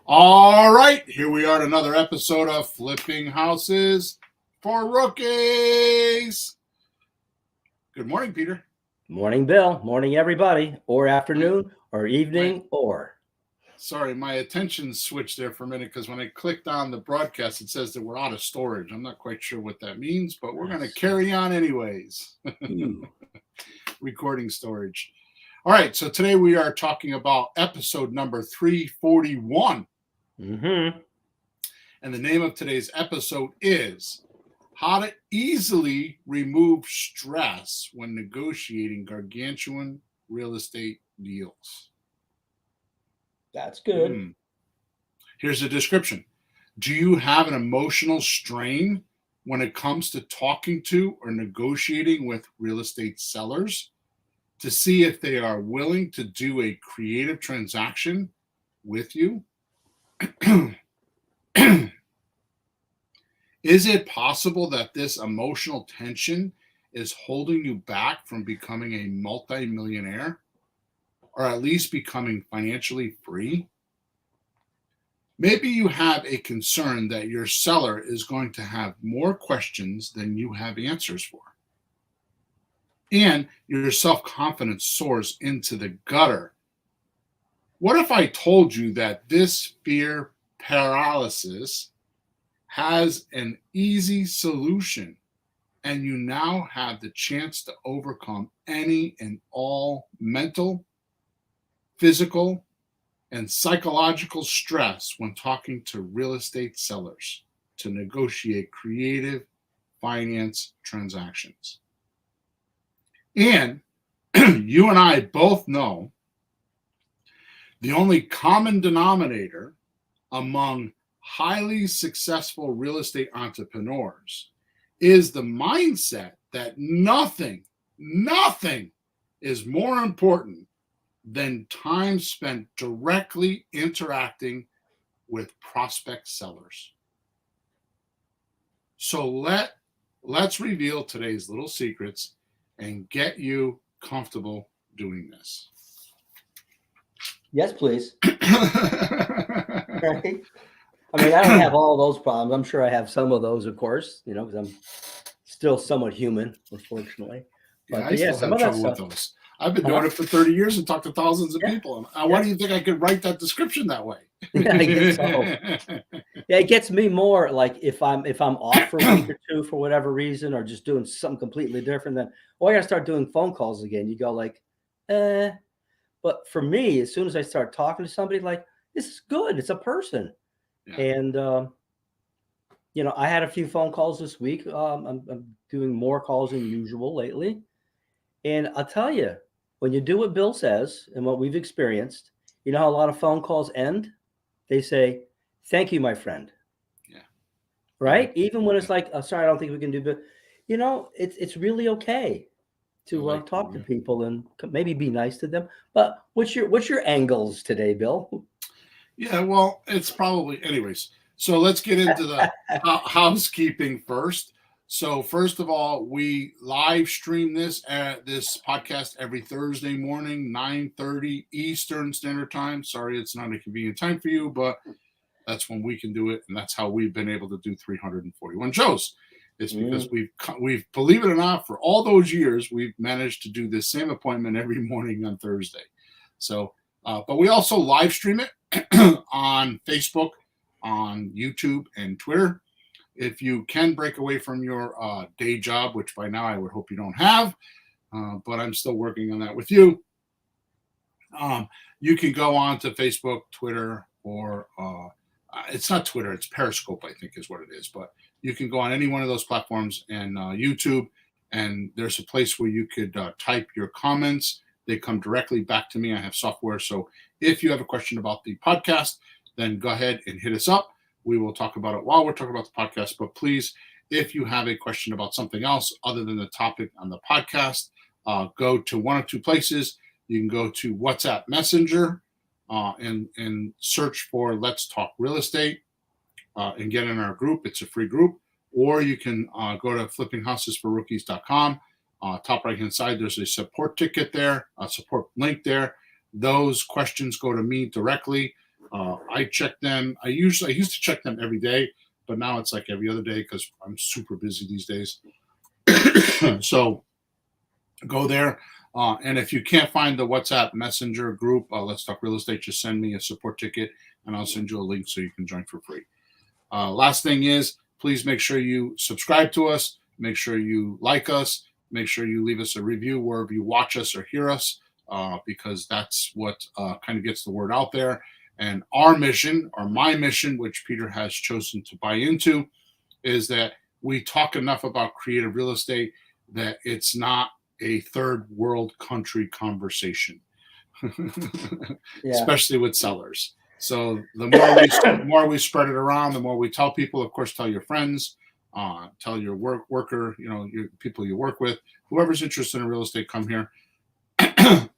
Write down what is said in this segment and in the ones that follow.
All right, here we are at another episode of Flipping Houses for Rookies. Good morning, Peter. Morning, Bill. Morning, everybody. Or afternoon, or evening, or. Sorry, my attention switched there for a minute because when I clicked on the broadcast, it says that we're out of storage. I'm not quite sure what that means, but we're going to carry on anyways. Recording storage. All right, so today we are talking about episode number 341. Mm-hmm. And the name of today's episode is How to Easily Remove Stress When Negotiating Gargantuan Real Estate Deals. That's good. Here's the description. Do you have an emotional strain when it comes to talking to or negotiating with real estate sellers to see if they are willing to do a creative transaction with you? Is it possible that this emotional tension is holding you back from becoming a multi-millionaire, or at least becoming financially free? Maybe you have a concern that your seller is going to have more questions than you have answers for. And your self-confidence soars into the gutter. What if I told you that this fear paralysis has an easy solution and you now have the chance to overcome any and all mental, physical, and psychological stress when talking to real estate sellers to negotiate creative finance transactions? And you and I both know the only common denominator among highly successful real estate entrepreneurs is the mindset that nothing is more important than time spent directly interacting with prospect sellers. So let's reveal today's little secrets and get you comfortable doing this. Yes, please. Right? I mean, I don't have all those problems. I'm sure I have some of those, of course, because I'm still somewhat human, unfortunately. But I still have trouble with those. I've been doing it for 30 years and talked to thousands of people. Why do you think I could write that description that way? I guess so. Yeah, it gets me more like if I'm off for a week or two for whatever reason, or just doing something completely different, then I gotta start doing phone calls again. You go like, But for me, as soon as I start talking to somebody, like, this is good. It's a person. Yeah. And I had a few phone calls this week. I'm doing more calls than usual lately. And I'll tell you, when you do what Bill says and what we've experienced, you know how a lot of phone calls end? They say, "Thank you, my friend." Yeah. Right? Even when it's like, "Oh, sorry, I don't think we can do," but it's really okay to talk to people and maybe be nice to them. But what's your angles today, Bill? Yeah, well, it's probably anyways. So let's get into the housekeeping first. So first of all, we live stream this podcast every Thursday morning, 9:30 Eastern Standard Time. Sorry, it's not a convenient time for you, but that's when we can do it, and that's how we've been able to do 341 shows. It's because we've believe it or not, for all those years, we've managed to do this same appointment every morning on Thursday. So, but we also live stream it on Facebook, on YouTube, and Twitter. If you can break away from your day job, which by now I would hope you don't have, but I'm still working on that with you, you can go on to Facebook, Twitter, or it's not Twitter, it's Periscope, I think is what it is. But you can go on any one of those platforms and YouTube, and there's a place where you could type your comments. They come directly back to me. I have software. So if you have a question about the podcast, then go ahead and hit us up. We will talk about it while we're talking about the podcast. But please, if you have a question about something else other than the topic on the podcast, go to one of two places. You can go to WhatsApp Messenger and search for Let's Talk Real Estate and get in our group. It's a free group. Or you can go to flippinghousesforrookies.com. Top right-hand side, there's a support ticket there, a support link there. Those questions go to me directly. I check them. I used to check them every day, but now it's like every other day because I'm super busy these days. So go there. And if you can't find the WhatsApp Messenger group, Let's Talk Real Estate, just send me a support ticket and I'll send you a link so you can join for free. Last thing is, please make sure you subscribe to us. Make sure you like us. Make sure you leave us a review wherever you watch us or hear us, because that's what kind of gets the word out there. And our mission, or my mission, which Peter has chosen to buy into, is that we talk enough about creative real estate that it's not a third world country conversation, especially with sellers. So the more we spread it around, the more we tell people. Of course, tell your friends, tell your worker, your people you work with, whoever's interested in real estate, come here.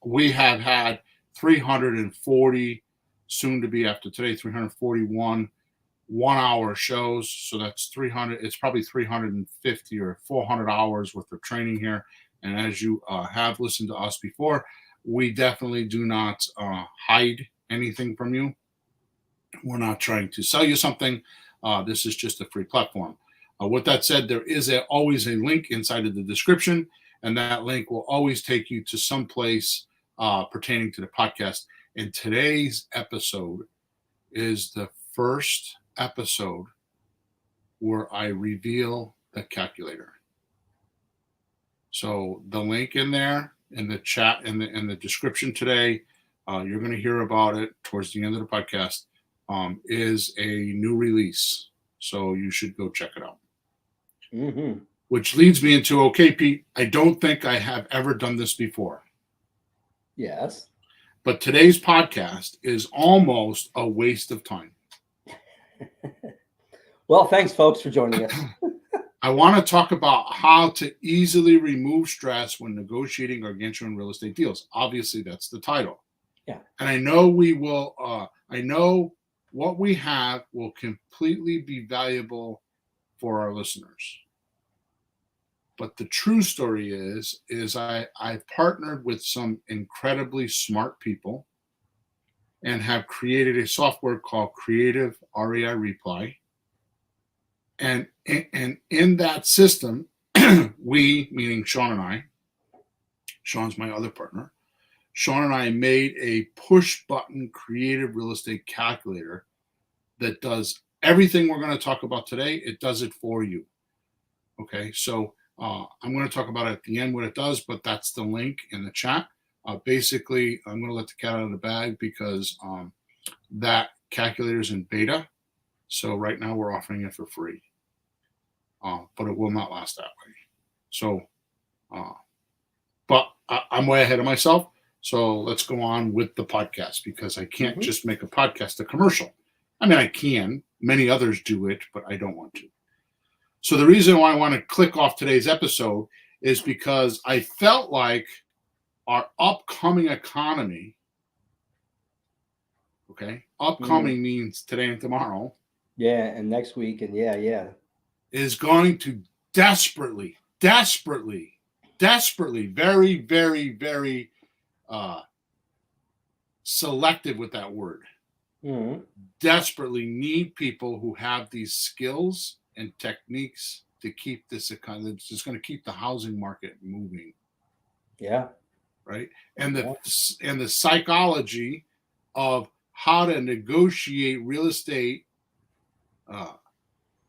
We have had 340, soon to be after today, 341 1-hour shows. So that's 300. It's probably 350 or 400 hours worth of training here. And as you have listened to us before, we definitely do not hide anything from you. We're not trying to sell you something. This is just a free platform. With that said, there is always a link inside of the description, and that link will always take you to some place pertaining to the podcast. And today's episode is the first episode where I reveal the calculator. So the link in there, in the chat, in the description today, you're going to hear about it towards the end of the podcast, is a new release. So you should go check it out. Mm-hmm. Which leads me into, okay, Pete, I don't think I have ever done this before. Yes. But today's podcast is almost a waste of time. Well, thanks, folks, for joining us. I want to talk about how to easily remove stress when negotiating Gargantuan real estate deals. Obviously, that's the title. Yeah. And I know we will, I know what we have will completely be valuable for our listeners. But the true story is I've partnered with some incredibly smart people and have created a software called Creative REI Reply. And in that system, we, meaning Sean and I, Sean's my other partner, Sean and I made a push button creative real estate calculator that does everything we're going to talk about today. It does it for you. Okay, so I'm going to talk about it at the end what it does, but that's the link in the chat. Basically, I'm going to let the cat out of the bag because that calculator is in beta. So right now we're offering it for free, but it will not last that way. So, but I'm way ahead of myself. So let's go on with the podcast because I can't just make a podcast a commercial. I mean, I can. Many others do it, but I don't want to. So the reason why I want to click off today's episode is because I felt like our upcoming economy, okay, upcoming means today and tomorrow. Yeah, and next week, and yeah. Is going to desperately, very, very, very selective with that word. Mm-hmm. Desperately need people who have these skills and techniques to keep this economy. It's just going to keep the housing market moving. Yeah. Right. And the psychology of how to negotiate real estate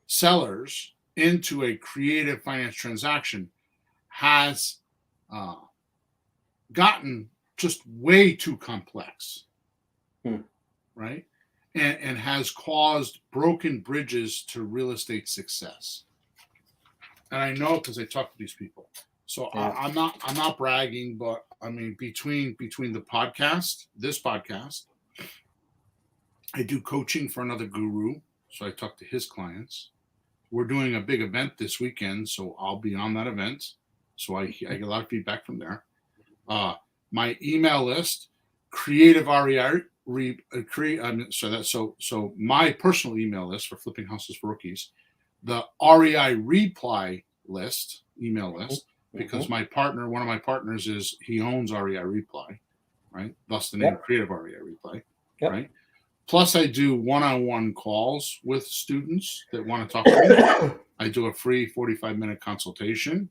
sellers into a creative finance transaction has gotten just way too complex. Right. And has caused broken bridges to real estate success. And I know because I talk to these people. So yeah. I'm not bragging, but I mean between the podcast, this podcast, I do coaching for another guru. So I talk to his clients. We're doing a big event this weekend, so I'll be on that event. So I get a lot of feedback from there. My email list, Creative REI. So my personal email list for Flipping Houses for Rookies, the REI Reply list, email list, because one of my partners he owns REI Reply, right? Thus the name Creative REI Reply, right? Plus, I do one-on-one calls with students that want to talk to me. I do a free 45-minute consultation.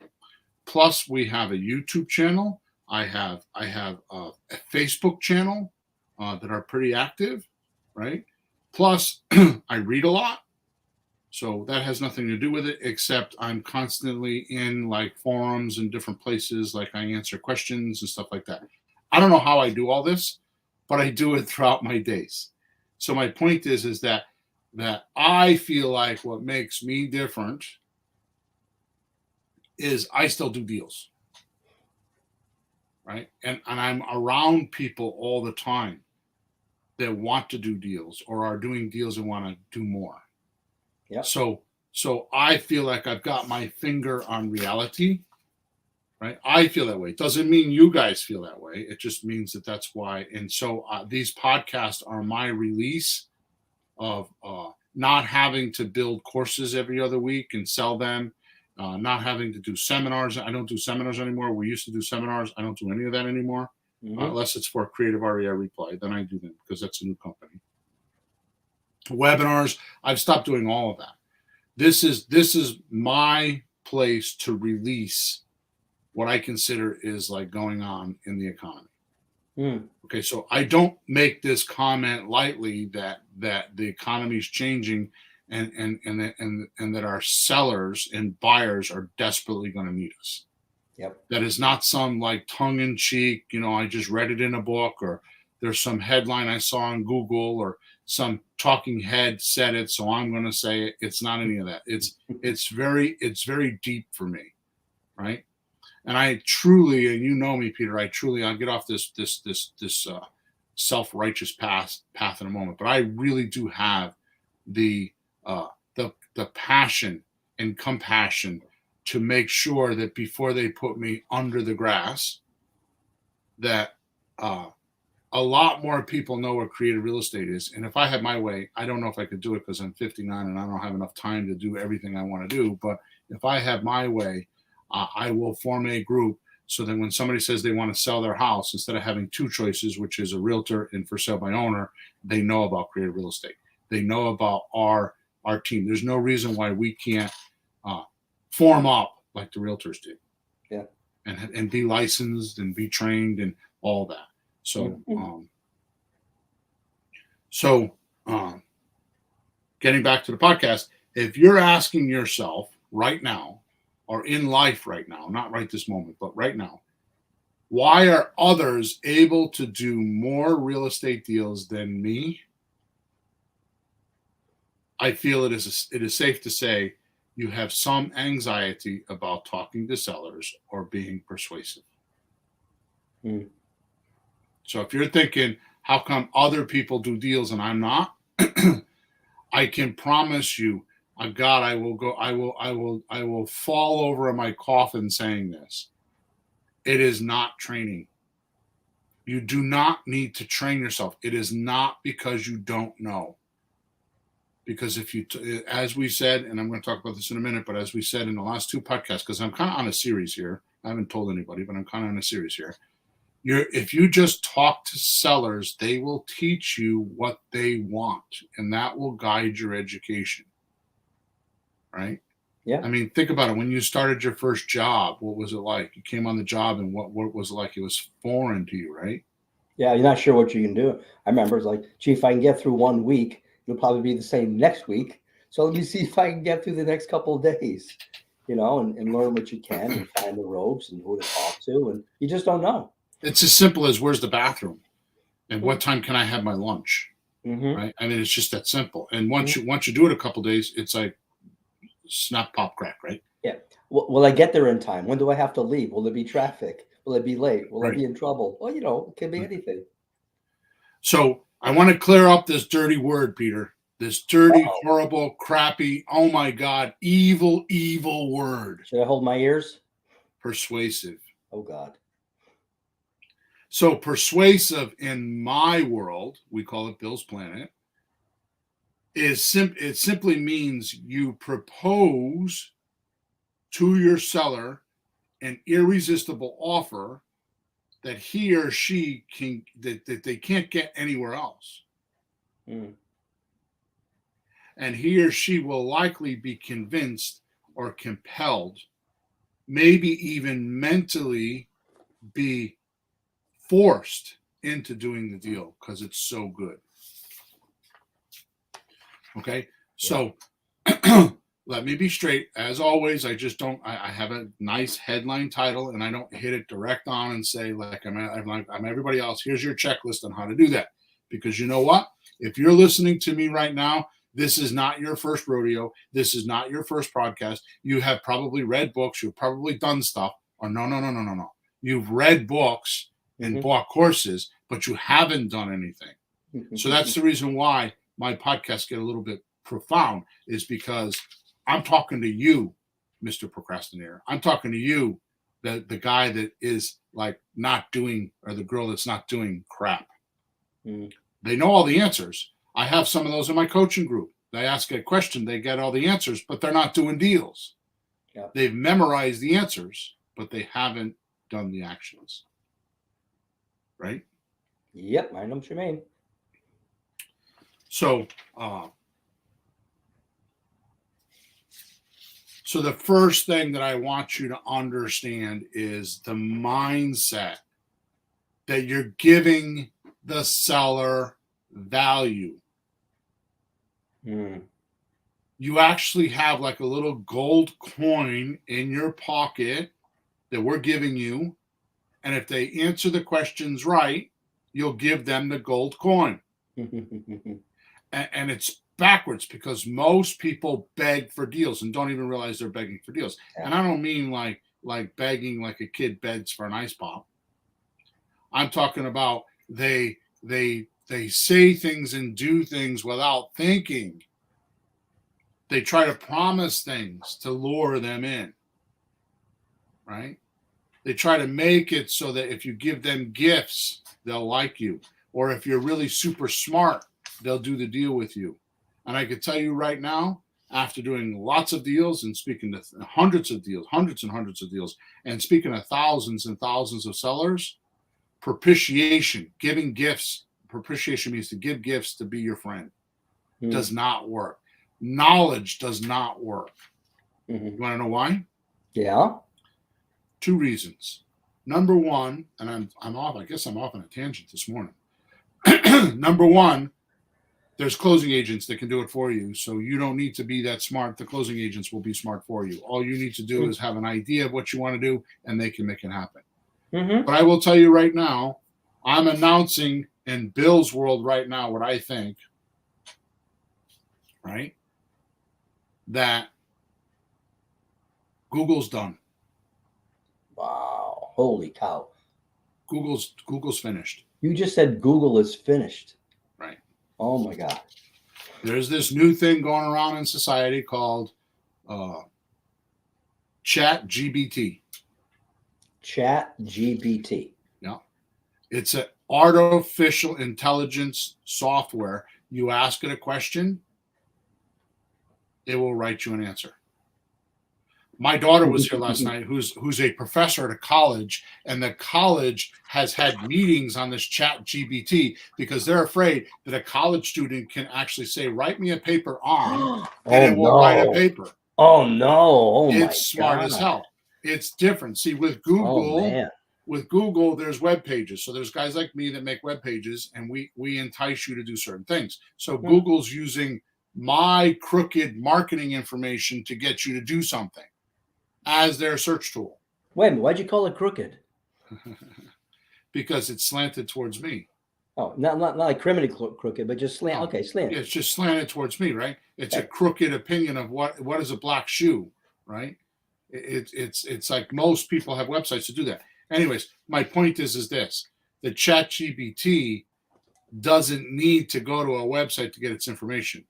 Plus, we have a YouTube channel. I have a Facebook channel that are pretty active, right? Plus, I read a lot. So that has nothing to do with it, except I'm constantly in like forums and different places, like I answer questions and stuff like that. I don't know how I do all this, but I do it throughout my days. So my point is that I feel like what makes me different is I still do deals, right? And I'm around people all the time that want to do deals or are doing deals and want to do more. Yeah. So I feel like I've got my finger on reality, right? I feel that way. It doesn't mean you guys feel that way. It just means that that's why. And so these podcasts are my release of not having to build courses every other week and sell them, not having to do seminars. I don't do seminars anymore. We used to do seminars. I don't do any of that anymore, unless it's for Creative REI Reply. Then I do them because that's a new company. Webinars, I've stopped doing all of that. This is my place to release what I consider is like going on in the economy. Okay, so I don't make this comment lightly that the economy is changing and that our sellers and buyers are desperately going to need us. Yep. That is not some like tongue in cheek, I just read it in a book, or there's some headline I saw on Google, or some talking head said it, so I'm going to say it. It's not any of that. It's very deep for me, right? And I truly, and you know me, Peter, I'll get off this self-righteous path in a moment, but I really do have the passion and compassion to make sure that before they put me under the grass, that a lot more people know what creative real estate is. And if I had my way, I don't know if I could do it because I'm 59 and I don't have enough time to do everything I want to do. But if I have my way, I will form a group so that when somebody says they want to sell their house, instead of having two choices, which is a realtor and for sale by owner, they know about creative real estate. They know about our team. There's no reason why we can't form up like the realtors do. Yeah. And be licensed and be trained and all that. So, getting back to the podcast, if you're asking yourself right now, or in life right now, not right this moment, but right now, why are others able to do more real estate deals than me? I feel it is safe to say you have some anxiety about talking to sellers or being persuasive. So if you're thinking, how come other people do deals and I'm not? I can promise you, God, I will fall over in my coffin saying this. It is not training. You do not need to train yourself. It is not because you don't know. Because if you, as we said, and I'm going to talk about this in a minute, but as we said in the last two podcasts, because I'm kind of on a series here. I haven't told anybody, but I'm kind of on a series here. If you just talk to sellers, they will teach you what they want, and that will guide your education. Right? Yeah. I mean, think about it. When you started your first job, what was it like? You came on the job, and what was it like? It was foreign to you, right? Yeah, you're not sure what you can do. I remember it's like, gee, if I can get through 1 week, it'll probably be the same next week. So let me see if I can get through the next couple of days, and learn what you can and find the ropes and who to talk to, and you just don't know. It's as simple as where's the bathroom and what time can I have my lunch, right? I mean, it's just that simple. And once you do it a couple of days, it's like snap, pop, crack, right? Yeah. Will I get there in time? When do I have to leave? Will there be traffic? Will I be late? Will I be in trouble? Well, it can be anything. So I want to clear up this dirty word, Peter. This dirty, horrible, crappy, oh my God, evil, evil word. Should I hold my ears? Persuasive. Oh God. So persuasive in my world, we call it Bill's Planet, it simply means you propose to your seller an irresistible offer that he or she that they can't get anywhere else. Mm. And he or she will likely be convinced or compelled, maybe even mentally be forced into doing the deal because it's so good. Okay, so let me be straight. As always, I just don't. I have a nice headline title, and I don't hit it direct on and say like I'm everybody else. Here's your checklist on how to do that. Because you know what? If you're listening to me right now, this is not your first rodeo. This is not your first podcast. You have probably read books. You've probably done stuff. Or no. You've read books and bought courses, but you haven't done anything. So that's the reason why my podcasts get a little bit profound, is because I'm talking to you, Mr. Procrastinator. I'm talking to you, the guy that is like not doing, or the girl that's not doing crap. They know all the answers. I have some of those in my coaching group. They ask a question, they get all the answers, but they're not doing deals. Yep. They've memorized the answers, but they haven't done the actions. Right? Yep, I know what you mean. So, so the first thing that I want you to understand is the mindset that you're giving the seller value. You actually have like a little gold coin in your pocket that we're giving you. And if they answer the questions right, you'll give them the gold coin. And it's backwards, because most people beg for deals and don't even realize they're begging for deals. Yeah. And I don't mean like begging like a kid begs for an ice pop. I'm talking about they say things and do things without thinking. They try to promise things to lure them in, right? They try to make it so that if you give them gifts, they'll like you. Or if you're really super smart, they'll do the deal with you. And I can tell you right now, after doing lots of deals and speaking to hundreds and hundreds of deals, and speaking to thousands and thousands of sellers, propitiation, giving gifts, propitiation means to give gifts to be your friend, does not work. Knowledge does not work. You want to know why? Yeah. 2 reasons. Number one, and I'm off. I guess I'm off on a tangent this morning. Number one, there's closing agents that can do it for you. So you don't need to be that smart. The closing agents will be smart for you. All you need to do is have an idea of what you want to do, and they can make it happen. But I will tell you right now, I'm announcing in Bill's world right now what I think, right? That Google's done. Wow. Holy cow. Google's finished. You just said Google is finished. Right. Oh my God. There's this new thing going around in society called Chat GBT. Chat GBT. Yeah. It's an artificial intelligence software. You ask it a question, it will write you an answer. My daughter was here last night, who's a professor at a college, and the college has had meetings on this Chat GBT because they're afraid that a college student can actually say, write me a paper on, and it will write a paper. Oh no. Oh my God. It's smart as hell. It's different. See, with Google, there's web pages. So there's guys like me that make web pages, and we entice you to do certain things. So Google's using my crooked marketing information to get you to do something as their search tool. Wait a minute, why'd you call it crooked? Because it's slanted towards me. Oh, not like criminally crooked, but just slant. Okay, slant. Yeah, it's just slanted towards me, right? It's a crooked opinion of what is a black shoe, right? It's like most people have websites to do that. Anyways, my point is this: the ChatGPT doesn't need to go to a website to get its information.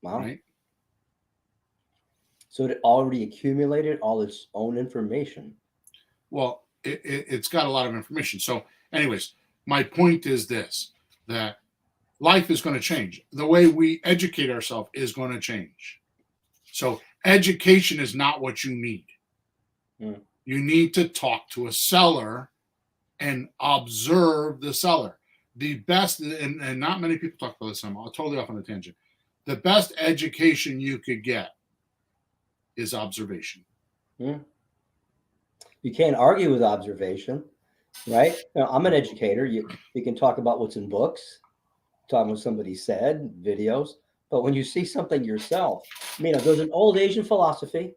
Wow. Right? So it already accumulated all its own information. Well, it's got a lot of information. So, anyways, my point is this: that life is going to change. The way we educate ourselves is going to change. So, education is not what you need. You need to talk to a seller and observe the seller. the best, and not many people talk about this. I'm totally off on a tangent. The best education you could get is observation. You can't argue with observation, right? Now, I'm an educator. You can talk about what's in books, talk what somebody said, videos. But when you see something yourself, there's an old Asian philosophy: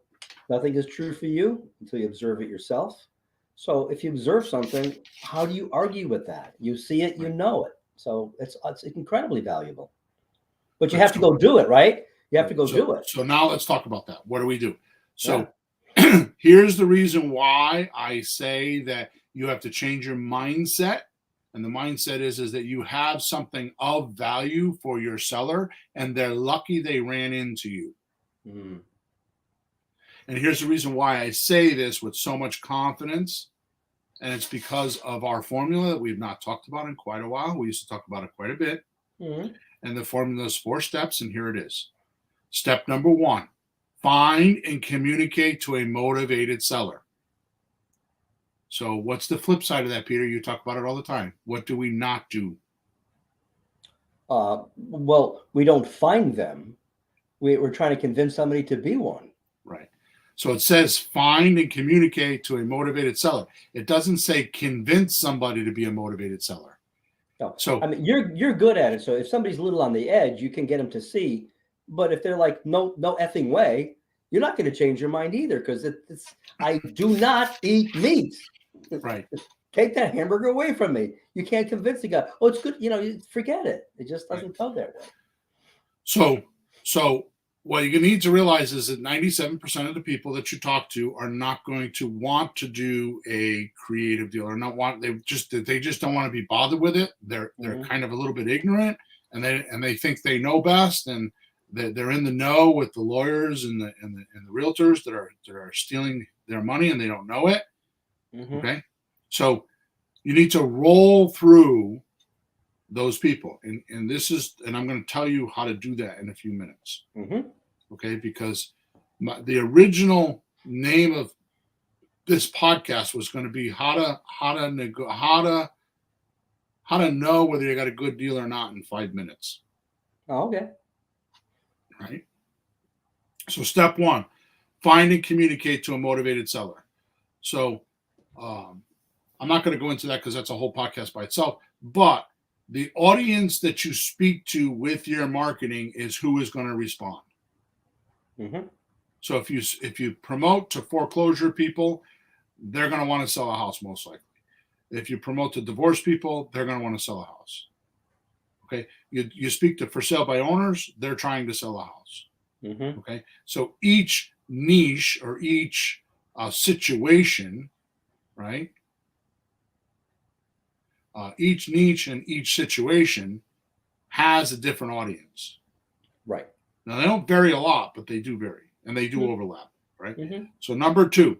nothing is true for you until you observe it yourself. So if you observe something, how do you argue with that? You see it, you know it. So it's incredibly valuable. But you have to go do it, right? You have to go do it. So now let's talk about that. What do we do? So here's the reason why I say that you have to change your mindset. And the mindset is that you have something of value for your seller, and they're lucky they ran into you. Mm. And here's the reason why I say this with so much confidence. And it's because of our formula that we've not talked about in quite a while. We used to talk about it quite a bit. Mm-hmm. And the formula is 4 steps, and here it is. Step number 1, find and communicate to a motivated seller. So what's the flip side of that, Peter? You talk about it all the time. What do we not do? Well, we don't find them. We're trying to convince somebody to be one. Right. So it says find and communicate to a motivated seller. It doesn't say convince somebody to be a motivated seller. No. So you're good at it. So if somebody's a little on the edge, you can get them to see. But if they're like, no effing way, you're not going to change your mind either, because I do not eat meat. Right. Take that hamburger away from me. You can't convince the guy. Oh, it's good. Forget it. It just doesn't go that way. So what you need to realize is that 97% of the people that you talk to are not going to want to do a creative deal, or they just don't want to be bothered with it. They're kind of a little bit ignorant, and they think they know best, and they're in the know with the lawyers and the realtors that are stealing their money, and they don't know it. Mm-hmm. Okay. So you need to roll through those people. And I'm going to tell you how to do that in a few minutes. Mm-hmm. Okay. Because the original name of this podcast was going to be how to know whether you got a good deal or not in 5 minutes. Oh, okay. Right. So step 1, find and communicate to a motivated seller. So I'm not going to go into that because that's a whole podcast by itself, but the audience that you speak to with your marketing is who is going to respond. Mm-hmm. So if you promote to foreclosure people, they're going to want to sell a house most likely. If you promote to divorce people, they're going to want to sell a house. Okay. You speak to for sale by owners, they're trying to sell a house. Mm-hmm. Okay. So each niche or each situation, right? Each niche and each situation has a different audience. Right. Now, they don't vary a lot, but they do vary, and they do overlap, right? Mm-hmm. So number 2,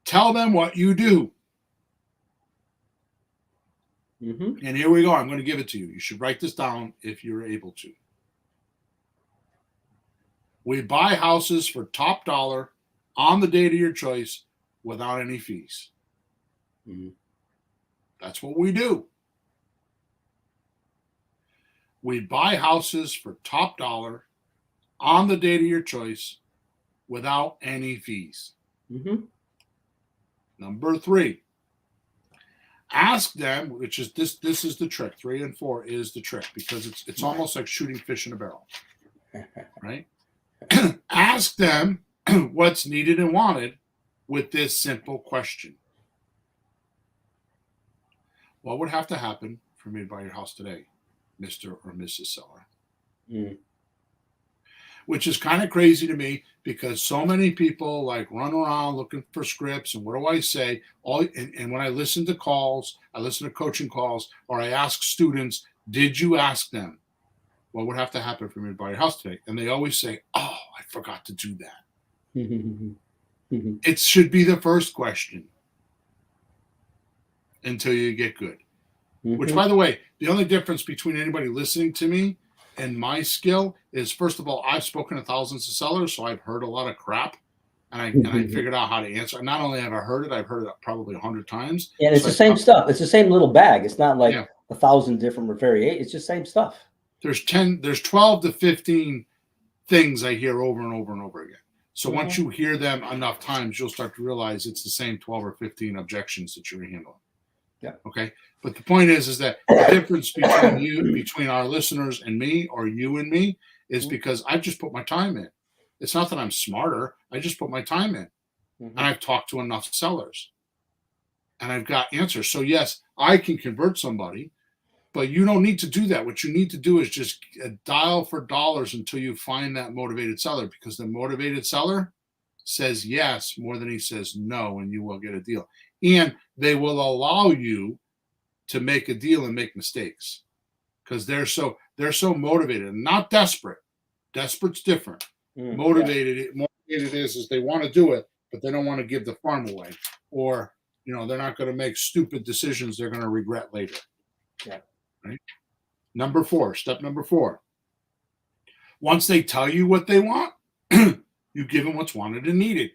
tell them what you do. Mm-hmm. And here we go. I'm going to give it to you. You should write this down if you're able to. We buy houses for top dollar on the date of your choice without any fees. Mm-hmm. That's what we do. We buy houses for top dollar on the date of your choice without any fees. Mm-hmm. Number 3, ask them, which is this is the trick. 3 and 4 is the trick, because it's almost like shooting fish in a barrel, right? Ask them what's needed and wanted with this simple question. What would have to happen for me to buy your house today, Mr. or Mrs. Seller? Mm. Which is kind of crazy to me, because so many people like run around looking for scripts and what do I say? And when I listen to calls, I listen to coaching calls, or I ask students, did you ask them what would have to happen for me to buy your house today? And they always say, oh, I forgot to do that. It should be the first question until you get good. Mm-hmm. Which, by the way, the only difference between anybody listening to me and my skill is, first of all, I've spoken to thousands of sellers, so I've heard a lot of crap. and I figured out how to answer. Not only have I heard it, I've heard it probably 100 times. Yeah, it's so the same stuff. It's the same little bag. It's not like Yeah. 1,000 different variations. It's just same stuff. There's 12 to 15 things I hear over and over and over again. So once you hear them enough times, you'll start to realize it's the same 12 or 15 objections that you're handling. Yeah. Okay. But the point is that the difference between our listeners and me, or you and me, is because I've just put my time in. It's not that I'm smarter. I just put my time in. And I've talked to enough sellers. And I've got answers. So yes, I can convert somebody, but you don't need to do that. What you need to do is just dial for dollars until you find that motivated seller, because the motivated seller says yes more than he says no, and you will get a deal. And they will allow you to make a deal and make mistakes, because they're so motivated and not desperate. Desperate's different. Motivated is they want to do it, but they don't want to give the farm away, or they're not going to make stupid decisions they're going to regret later. Yeah. Right. Step number 4. Once they tell you what they want, you give them what's wanted and needed.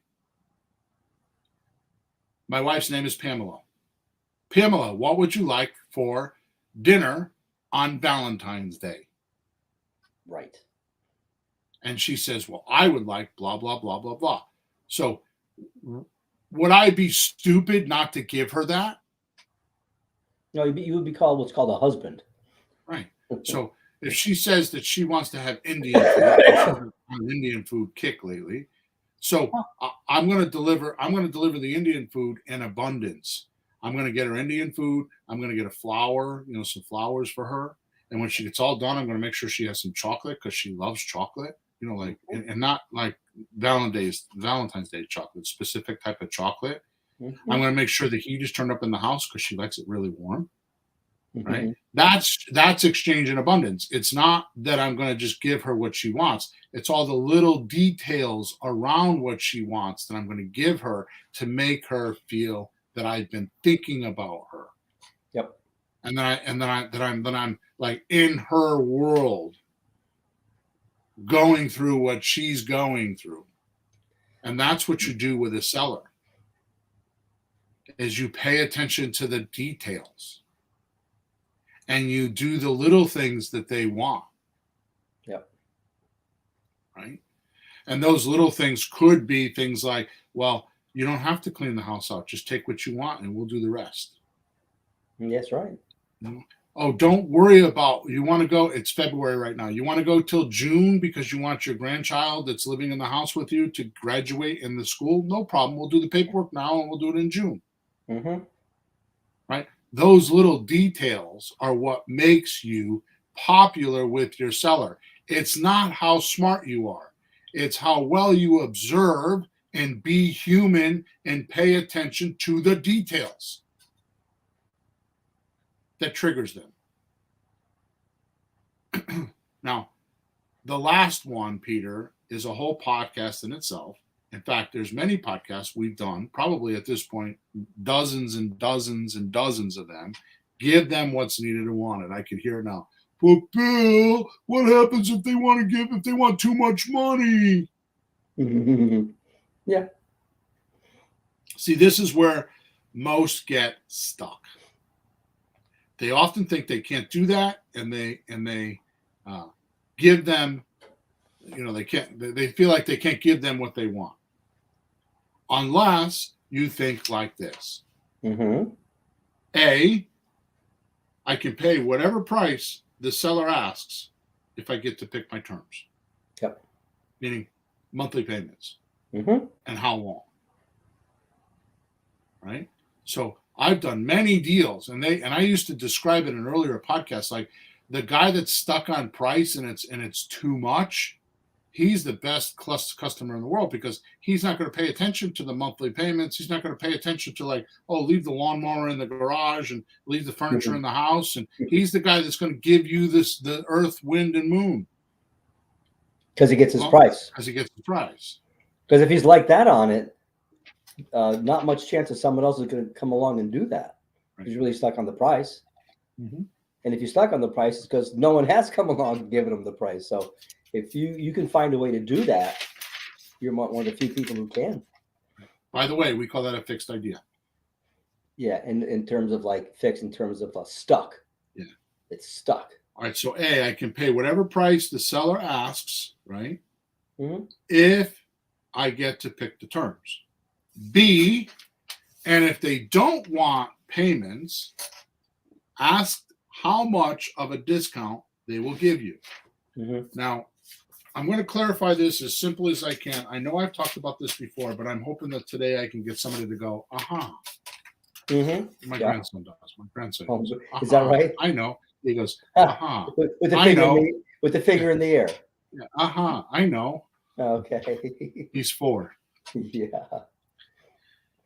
My wife's name is Pamela. Pamela, what would you like for dinner on Valentine's Day? Right. And she says, well, I would like blah, blah, blah, blah, blah. So would I be stupid not to give her that? No, you would be called what's called a husband. Right. So if she says that she wants to have Indian food, on Indian food kick lately. So I'm going to deliver the Indian food in abundance. I'm going to get her Indian food. I'm going to get a flower, some flowers for her. And when she gets all done, I'm going to make sure she has some chocolate, because she loves chocolate, and not like Valentine's Day chocolate, specific type of chocolate. I'm going to make sure the heat is turned up in the house because she likes it really warm. Right. That's exchange in abundance. It's not that I'm going to just give her what she wants. It's all the little details around what she wants that I'm going to give her to make her feel that I've been thinking about her. Yep. And then I'm like in her world, going through what she's going through. And that's what you do with a seller, is you pay attention to the details. And you do the little things that they want. Yep. Right. And those little things could be things like, well, you don't have to clean the house out. Just take what you want and we'll do the rest. Yes, right. Oh, don't worry about, you want to go, it's February right now. You want to go till June because you want your grandchild that's living in the house with you to graduate in the school? No problem. We'll do the paperwork now and we'll do it in June. Right. Those little details are what makes you popular with your seller. It's not how smart you are. It's how well you observe and be human and pay attention to the details that triggers them. Now, the last one, Peter, is a whole podcast in itself. In fact, there's many podcasts we've done, probably at this point, dozens and dozens and dozens of them. Give them what's needed and wanted. I can hear it now. But Bill, what happens if they want too much money? Yeah. See, this is where most get stuck. They often think they can't do that, and they give them, they feel like they can't give them what they want. Unless you think like this. A, I can pay whatever price the seller asks if I get to pick my terms. Yep. Meaning monthly payments. And how long. Right? So I've done many deals, and I used to describe it in an earlier podcast, like the guy that's stuck on price and it's too much. He's the best customer in the world, because he's not going to pay attention to the monthly payments. He's not going to pay attention to leave the lawnmower in the garage and leave the furniture in the house. And he's the guy that's going to give you the earth, wind, and moon. Because he gets his price. Because he gets the price. Because if he's like that on it, not much chance that someone else is going to come along and do that. Right. He's really stuck on the price. And if you're stuck on the price, it's because no one has come along and given him the price. So if you can find a way to do that, You're one of the few people who can. By the way, we call that a fixed idea. Yeah, in terms of like fixed, in terms of stuck. Yeah. It's stuck. All right, so A, I can pay whatever price the seller asks, right? Mm-hmm. If I get to pick the terms. B, and if they don't want payments, ask how much of a discount they will give you. Mm-hmm. Now, I'm going to clarify this as simple as I can. I know I've talked about this before, but I'm hoping that today I can get somebody to go, aha. Mm-hmm. My grandson does. My grandson goes, is that right? I know. He goes, aha. With the I finger know. With the finger in the air. Yeah, aha. I know. Okay. He's 4. Yeah.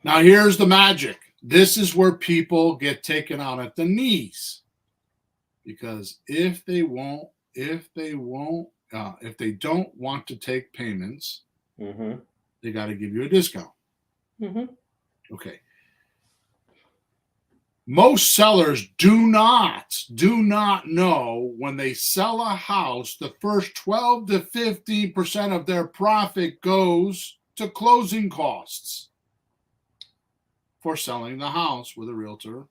Now here's the magic. This is where people get taken out at the knees, because if they don't want to take payments, mm-hmm. they got to give you a discount. Mm-hmm. Okay. Most sellers do not know when they sell a house, the first 12 to 15% of their profit goes to closing costs for selling the house with a realtor.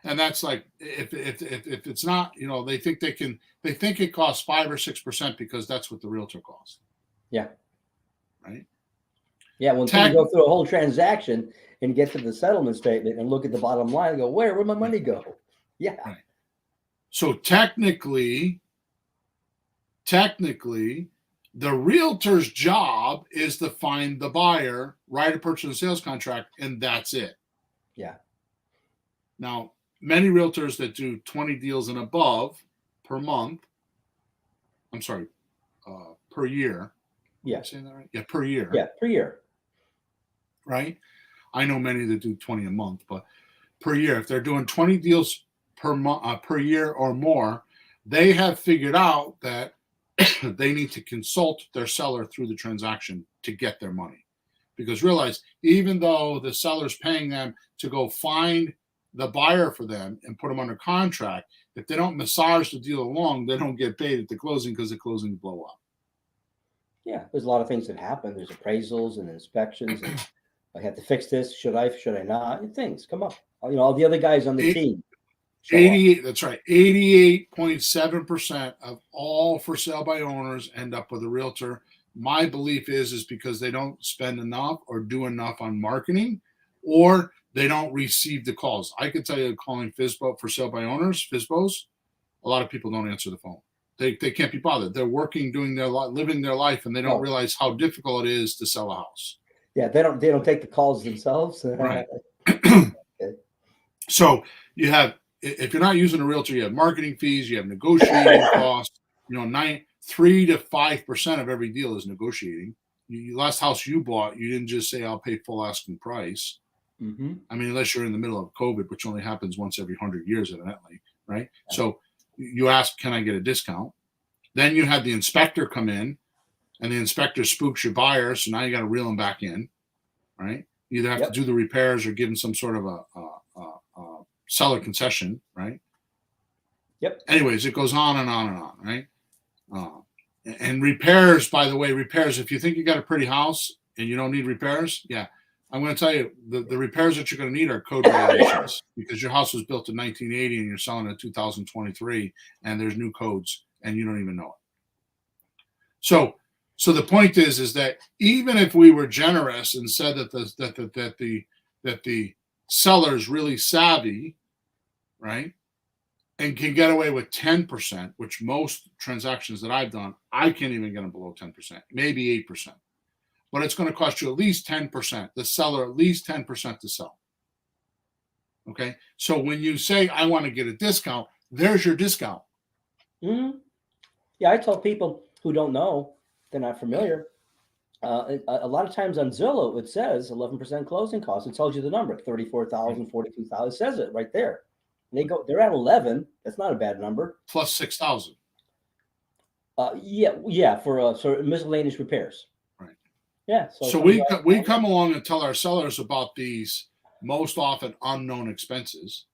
And that's like, if it's not, they think it costs 5 or 6% because that's what the realtor costs. Yeah. Right. Yeah. When you go through a whole transaction and get to the settlement statement and look at the bottom line and go, where'd my money go? Yeah. Right. So technically, the realtor's job is to find the buyer, write a purchase and sales contract, and that's it. Yeah. Now, many realtors that do 20 deals and above per month, per year. Yeah. Am I saying that right? Yeah, per year. Yeah, per year. Right? I know many that do 20 a month, but per year, if they're doing 20 deals per month, per year or more, they have figured out that they need to consult their seller through the transaction to get their money. Because realize, even though the seller's paying them to go find the buyer for them and put them under contract, if they don't massage the deal along, they don't get paid at the closing because the closings blow up. Yeah, there's a lot of things that happen. There's appraisals and inspections, and I have to fix this. Should I not? And things come up. All the other guys on the team. 88. That's right. 88.7% of all for sale by owners end up with a realtor. My belief is because they don't spend enough or do enough on marketing, or they don't receive the calls. I can tell you, calling FSBO, for sale by owners, FSBOs, a lot of people don't answer the phone. They can't be bothered. They're working, doing their living their life, and they don't realize how difficult it is to sell a house. Yeah, they don't take the calls themselves. Right. Okay. So you have, if you're not using a realtor, you have marketing fees, you have negotiating costs. 3 to 5% of every deal is negotiating. Last house you bought, you didn't just say I'll pay full asking price. Mm-hmm. I mean, unless you're in the middle of COVID, which only happens once every 100 years, evidently, right? Yeah. So you ask, can I get a discount? Then you have the inspector come in, and the inspector spooks your buyer, so now you got to reel them back in, right? You either have to do the repairs or give them some sort of a seller concession, right? Yep. Anyways, it goes on and on and on, right? And repairs, by the way, if you think you got a pretty house and you don't need repairs, I'm going to tell you, the repairs that you're going to need are code violations, because your house was built in 1980 and you're selling in 2023, and there's new codes and you don't even know it. So the point is that even if we were generous and said that the seller's really savvy, right, and can get away with 10%, which most transactions that I've done, I can't even get them below 10%, maybe 8%. But it's going to cost you at least 10%, the seller at least 10% to sell. Okay? So when you say, I want to get a discount, there's your discount. Mm-hmm. Yeah, I tell people who don't know, they're not familiar. A lot of times on Zillow, it says 11% closing costs. It tells you the number, 34,000, 42,000. It says it right there. They're at 11. That's not a bad number. Plus 6,000. Yeah, for miscellaneous repairs. Right. Yeah. So we come along and tell our sellers about these most often unknown expenses,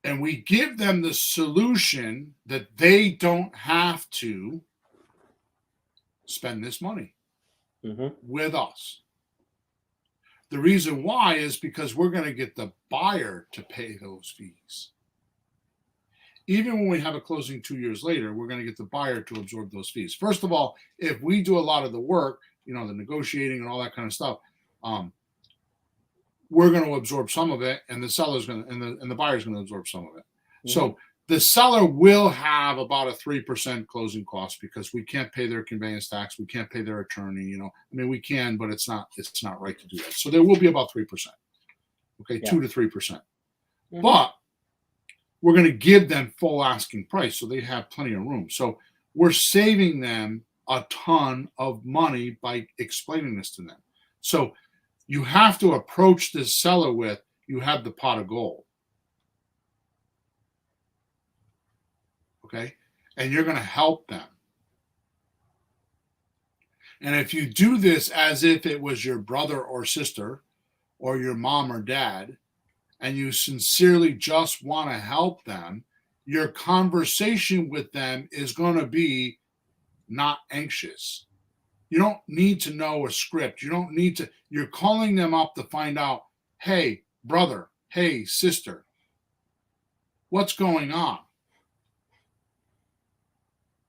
and we give them the solution that they don't have to spend this money Mm-hmm. with us. The reason why is because we're going to get the buyer to pay those fees. Even when we have a closing 2 years later, we're going to get the buyer to absorb those fees. First of all, if we do a lot of the work, the negotiating and all that kind of stuff, we're going to absorb some of it, and the seller's going to, and the buyer's going to absorb some of it. Mm-hmm. So the seller will have about a 3% closing cost because we can't pay their conveyance tax, we can't pay their attorney. We can, but it's not right to do that. So there will be about 3%. Okay, 2 to 3%. Mm-hmm. But we're going to give them full asking price, so they have plenty of room. So we're saving them a ton of money by explaining this to them. So you have to approach this seller with, you have the pot of gold. Okay? And you're going to help them. And if you do this as if it was your brother or sister or your mom or dad, and you sincerely just want to help them, your conversation with them is going to be not anxious. You don't need to know a script. You don't need to, you're calling them up to find out, hey, brother, hey, sister, what's going on?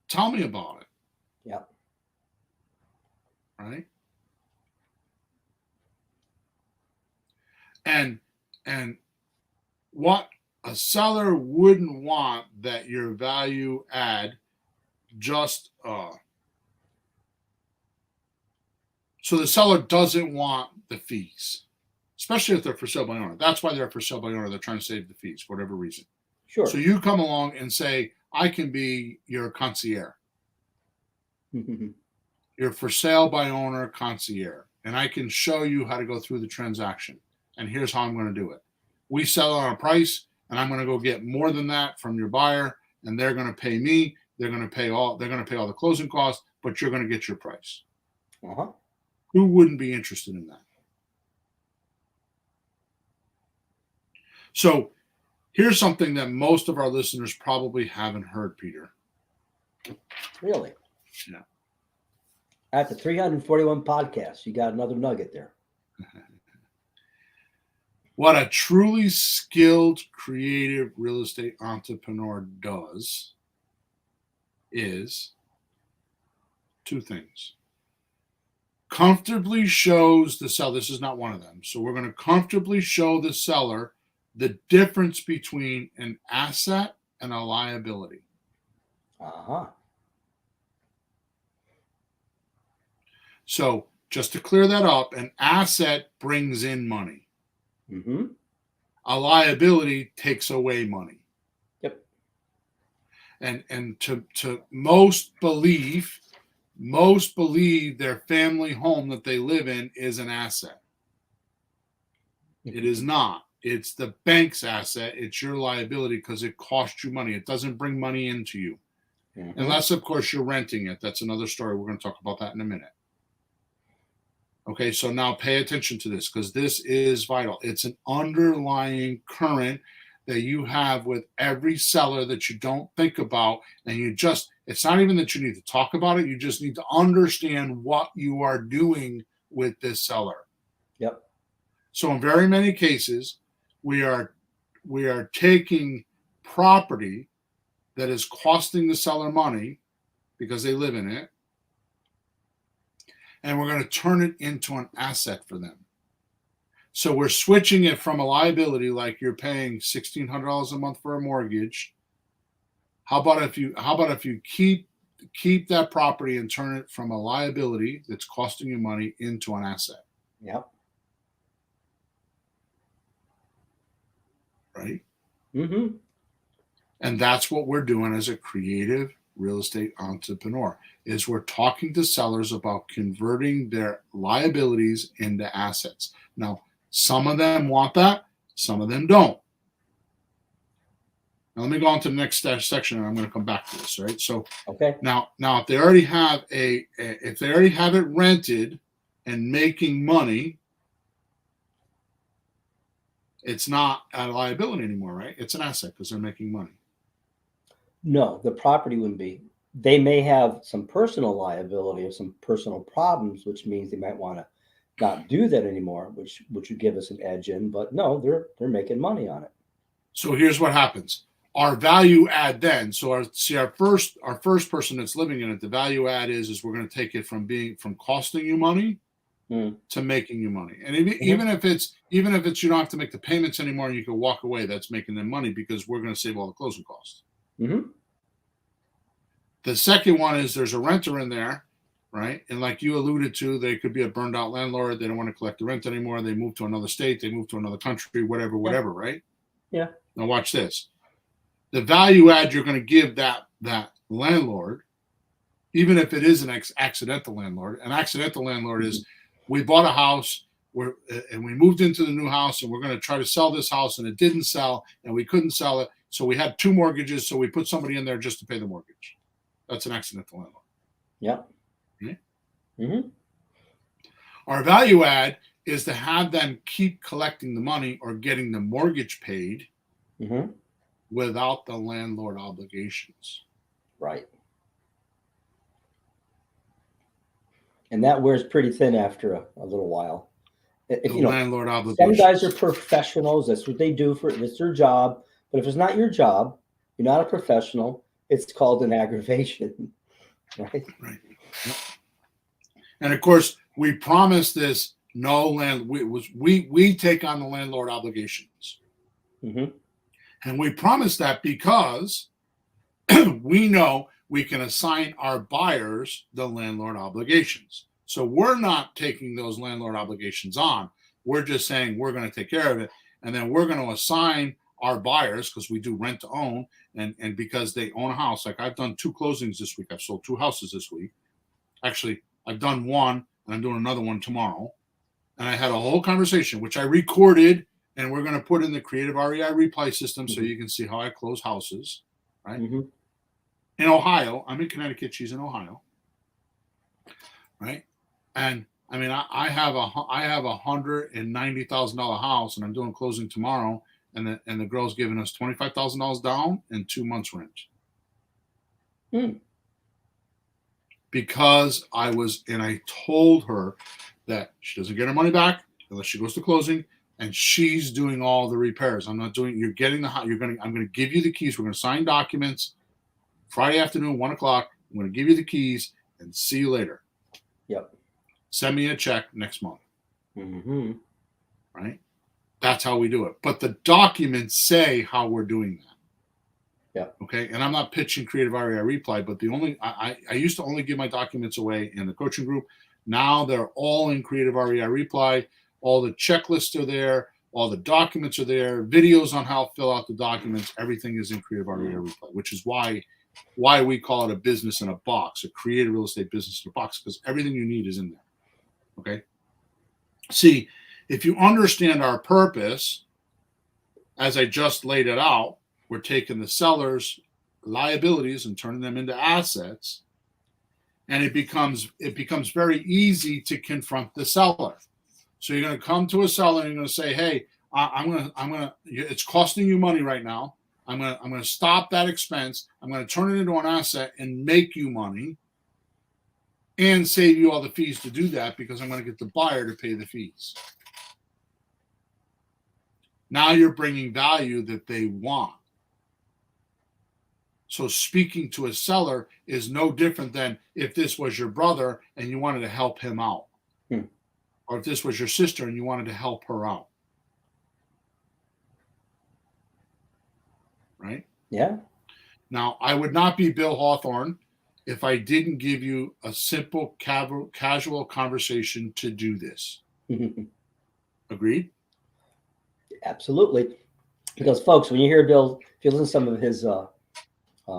Tell me about it. Yep. Right? And what a seller wouldn't want that your value add just so the seller doesn't want the fees, especially if they're for sale by owner. That's why they're for sale by owner. They're trying to save the fees for whatever reason. Sure. So you come along and say, I can be your concierge. You're for sale by owner concierge, and I can show you how to go through the transaction. And here's how I'm going to do it. We sell on a price, and I'm going to go get more than that from your buyer, and they're going to pay me. They're going to pay all the closing costs, but you're going to get your price. Uh-huh. Who wouldn't be interested in that? So here's something that most of our listeners probably haven't heard, Peter. Really? Yeah. At the 341 podcast, you got another nugget there. What a truly skilled, creative real estate entrepreneur does is two things. Comfortably shows the seller, this is not one of them, so we're going to comfortably show the seller the difference between an asset and a liability. Uh-huh. So just to clear that up, an asset brings in money. Mm-hmm. A liability takes away money. Yep. And to most believe their family home that they live in is an asset. It is not. It's the bank's asset. It's your liability because it costs you money. It doesn't bring money into you. Mm-hmm. Unless, of course, you're renting it. That's another story. We're going to talk about that in a minute. Okay, so now pay attention to this because this is vital. It's an underlying current that you have with every seller that you don't think about. And it's not even that you need to talk about it. You just need to understand what you are doing with this seller. Yep. So in very many cases, we are taking property that is costing the seller money because they live in it, and we're going to turn it into an asset for them. So we're switching it from a liability, like you're paying $1,600 a month for a mortgage. How about if you keep that property and turn it from a liability that's costing you money into an asset? Yep. Right? Mm-hmm. And that's what we're doing as a creative real estate entrepreneur, is we're talking to sellers about converting their liabilities into assets. Now, some of them want that, some of them don't. Now, let me go on to the next section, and I'm going to come back to this. Right? So, okay. Now, if they already have it rented and making money, it's not a liability anymore, right? It's an asset because they're making money. No, the property wouldn't be. they may have some personal liability or some personal problems, which means they might want to not do that anymore, which would give us an edge in. But no, they're making money on it. So here's what happens. Our value add then, so our first person that's living in it, the value add is we're going to take it from costing you money to making you money. And even if it's you don't have to make the payments anymore and you can walk away, that's making them money because we're going to save all the closing costs. The second one is there's a renter in there, right? And like you alluded to, they could be a burned out landlord. They don't want to collect the rent anymore. They move to another state. They move to another country, whatever, right? Yeah. Now watch this. The value add you're going to give that landlord, even if it is an accidental landlord, an accidental landlord is we bought a house and we moved into the new house and we're going to try to sell this house and it didn't sell and we couldn't sell it. So we had 2 mortgages. So we put somebody in there just to pay the mortgage. That's an accidental landlord. Yeah. Okay? Our value add is to have them keep collecting the money or getting the mortgage paid without the landlord obligations. Right. And that wears pretty thin after a little while. If you know, landlord obligations. Some guys are professionals. That's what they do it's their job. But if it's not your job, you're not a professional. It's called an aggravation. Right. Yep. And of course, we promise this. No land. We take on the landlord obligations. And we promise that because we know we can assign our buyers the landlord obligations. So we're not taking those landlord obligations on. We're just saying we're going to take care of it. And then we're going to assign our buyers, because we do rent to own, and because they own a house. Like I've done 2 closings this week. I've sold 2 houses this week. Actually, I've done 1 and I'm doing another one tomorrow. And I had a whole conversation, which I recorded, and we're going to put in the Creative REI replay system so you can see how I close houses, right? In Ohio. I'm in Connecticut. She's in Ohio, right? And I mean, I have a $190,000 house, and I'm doing closing tomorrow, and the girl's giving us $25,000 down and 2 months rent. Because I told her that she doesn't get her money back unless she goes to closing, and she's doing all the repairs. I'm not doing. You're getting the. I'm going to give you the keys. We're going to sign documents Friday afternoon, 1 o'clock. I'm going to give you the keys and see you later. Yep. Send me a check next month. Right. That's how we do it. But the documents say how we're doing that. Yeah. Okay. And I'm not pitching Creative REI Reply, but I used to only give my documents away in the coaching group. Now they're all in Creative REI Reply. All the checklists are there. All the documents are there. Videos on how to fill out the documents. Everything is in Creative REI Reply, which is why we call it a business in a box, a creative real estate business in a box, because everything you need is in there. Okay. See, if you understand our purpose, as I just laid it out, we're taking the seller's liabilities and turning them into assets. And it becomes very easy to confront the seller. So you're going to come to a seller and you're going to say, "Hey, it's costing you money right now. I'm going to stop that expense. I'm going to turn it into an asset and make you money and save you all the fees to do that because I'm going to get the buyer to pay the fees." Now you're bringing value that they want. So speaking to a seller is no different than if this was your brother and you wanted to help him out. Or if this was your sister and you wanted to help her out. Right? Yeah. Now, I would not be Bill Hawthorne if I didn't give you a simple, casual conversation to do this. Agreed? Absolutely. Because, folks, when you hear Bill, if you listen to some of his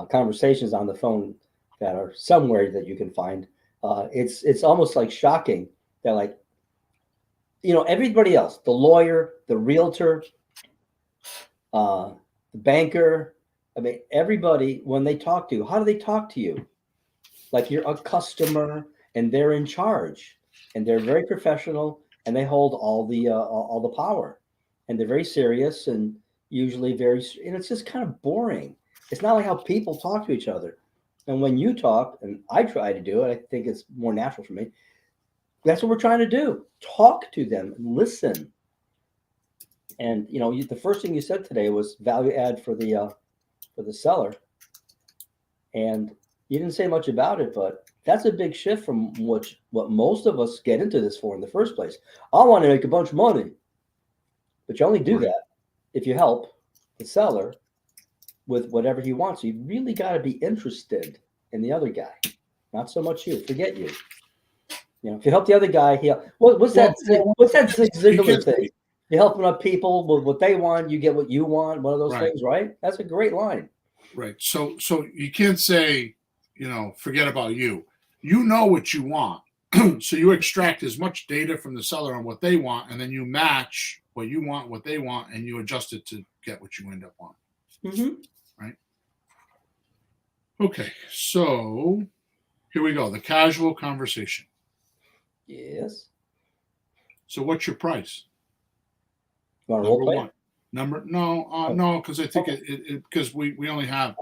conversations on the phone that are somewhere that you can find, it's almost like shocking that, like, everybody else, the lawyer, the realtor, the banker, I mean, everybody, when they talk to you, how do they talk to you? Like you're a customer and they're in charge and they're very professional and they hold all the power and they're very serious and usually and it's just kind of boring. It's not like how people talk to each other. And when you talk, and I try to do it, I think it's more natural for me. That's what we're trying to do. Talk to them, listen. And the first thing you said today was value add for the seller, and you didn't say much about it, but that's a big shift from what most of us get into this for in the first place. I want to make a bunch of money, but you only do that if you help the seller with whatever he wants. You really got to be interested in the other guy, not so much you. Forget you. If you help the other guy, what's that Zig Ziglar thing? You're helping out people with what they want, you get what you want. One of those things, right? That's a great line. Right. So you can't say, forget about you. You know what you want. So you extract as much data from the seller on what they want, and then you match what you want, what they want, and you adjust it to get what you end up on. Mm-hmm. Right. Okay. So here we go. The casual conversation. Yes. So what's your price? Number one. No, because I think because we only have.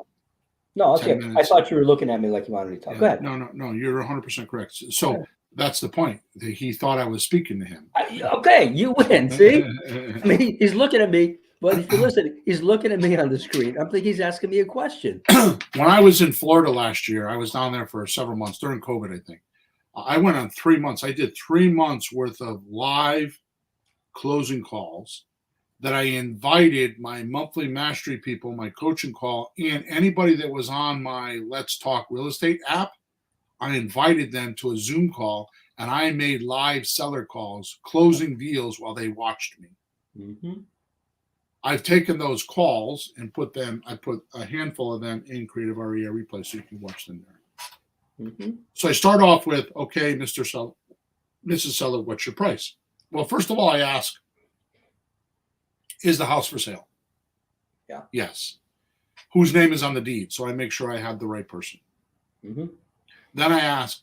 No, okay. I thought you were looking at me like you wanted to talk. Go ahead. No, you're 100% correct. So that's the point. He thought I was speaking to him. Okay, you win. See, I mean, he's looking at me. But if you listen, he's looking at me on the screen. I'm thinking he's asking me a question. When I was in Florida last year, I was down there for several months during COVID, I think. I went on 3 months. I did 3 months worth of live closing calls that I invited my monthly mastery people, my coaching call, and anybody that was on my Let's Talk Real Estate app. I invited them to a Zoom call, and I made live seller calls, closing deals while they watched me. Mm-hmm. I've taken those calls and I put a handful of them in Creative REA Replay so you can watch them there. Mm-hmm. So I start off with, okay, Mr. Seller, Mrs. Seller, what's your price? Well, first of all, I ask, is the house for sale? Yeah. Yes. Whose name is on the deed? So I make sure I have the right person. Mm-hmm. Then I ask,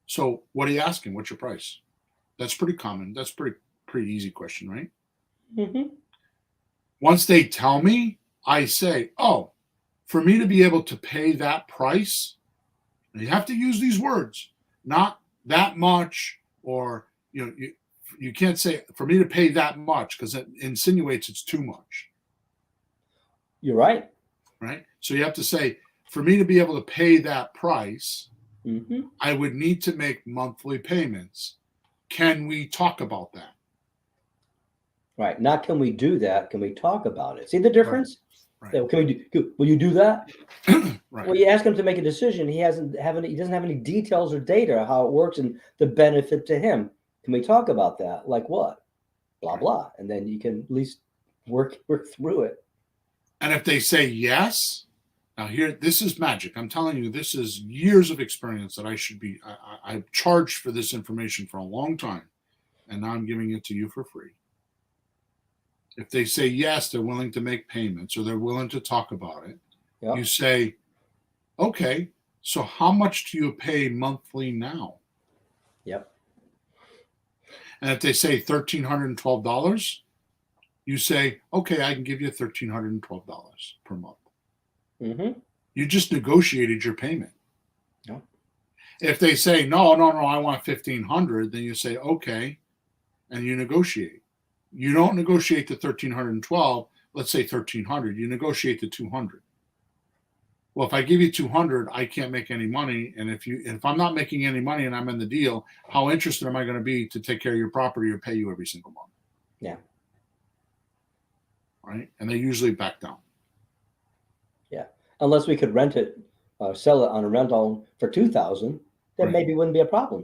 so what are you asking? What's your price? That's pretty common. That's pretty easy question, right? Mm-hmm. Once they tell me, I say, oh, for me to be able to pay that price, and you have to use these words, not that much, or you can't say for me to pay that much because it insinuates it's too much. You're right. Right? So you have to say, for me to be able to pay that price, mm-hmm. I would need to make monthly payments. Can we talk about that? Right. Not can we do that? Can we talk about it? See the difference? Right. Yeah, can we do? Will you do that? Right. Well, you ask him to make a decision. He doesn't have any details or data how it works and the benefit to him. Can we talk about that? Like what? Blah blah, and then you can at least work through it. And if they say yes, now here, this is magic. I'm telling you, this is years of experience that I've charged for this information for a long time, and now I'm giving it to you for free. If they say yes, they're willing to make payments or they're willing to talk about it. Yep. You say, okay, so how much do you pay monthly now? Yep. And if they say $1,312, you say, okay, I can give you $1,312 per month. Mm-hmm. You just negotiated your payment. Yep. If they say, no, I want $1,500, then you say, okay, and you negotiate. You don't negotiate the $1,312, let's say $1,300, you negotiate the $200. Well, if I give you $200, I can't make any money. And if I'm not making any money and I'm in the deal, how interested am I going to be to take care of your property or pay you every single month? Yeah. Right. And they usually back down. Yeah. Unless we could rent it, sell it on a rental for $2,000, then maybe it wouldn't be a problem.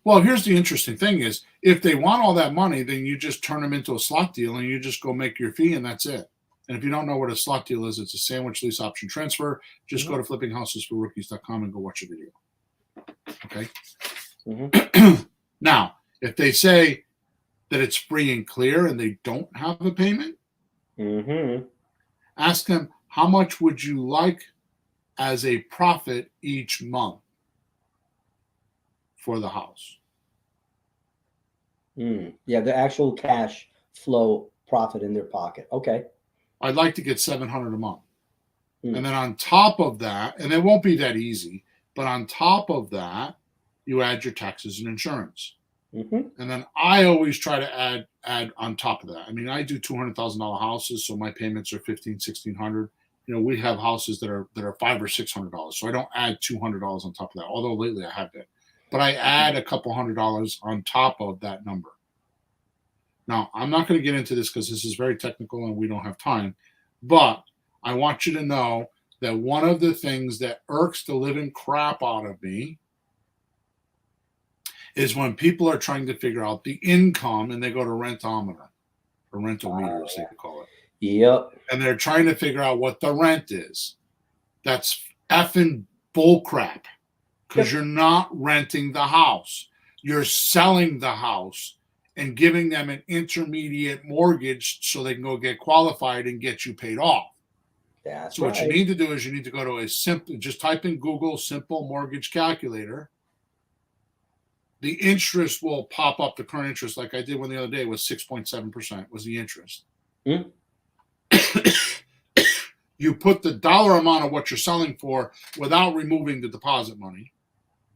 Well, here's the interesting thing is if they want all that money, then you just turn them into a slot deal and you just go make your fee and that's it. And if you don't know what a slot deal is, it's a sandwich lease option transfer. Just go to flippinghousesforrookies.com and go watch the video. Okay. Mm-hmm. Now, if they say that it's free and clear and they don't have a payment, mm-hmm. ask them, how much would you like as a profit each month for the house? Yeah, the actual cash flow profit in their pocket. Okay. I'd like to get $700 a month. And then on top of that, and it won't be that easy, but on top of that, you add your taxes and insurance. And then I always try to add on top of that. I mean, I do $200,000 houses, so my payments are $1,500-1,600. You know, we have houses that are $500 or $600, so I don't add $200 on top of that. Although lately I have been, but I add a couple $100 on top of that number. Now, I'm not going to get into this because this is very technical and we don't have time, but I want you to know that one of the things that irks the living crap out of me is when people are trying to figure out the income and they go to rentometer or rental meter, as they call it. Yep. And they're trying to figure out what the rent is. That's effing bullcrap, because you're not renting the house. You're selling the house and giving them an intermediate mortgage so they can go get qualified and get you paid off. That's so what you need to do is you need to go to a simple, just type in Google simple mortgage calculator. The interest will pop up, the current interest, like I did one the other day, was 6.7% was the interest. You put the dollar amount of what you're selling for without removing the deposit money.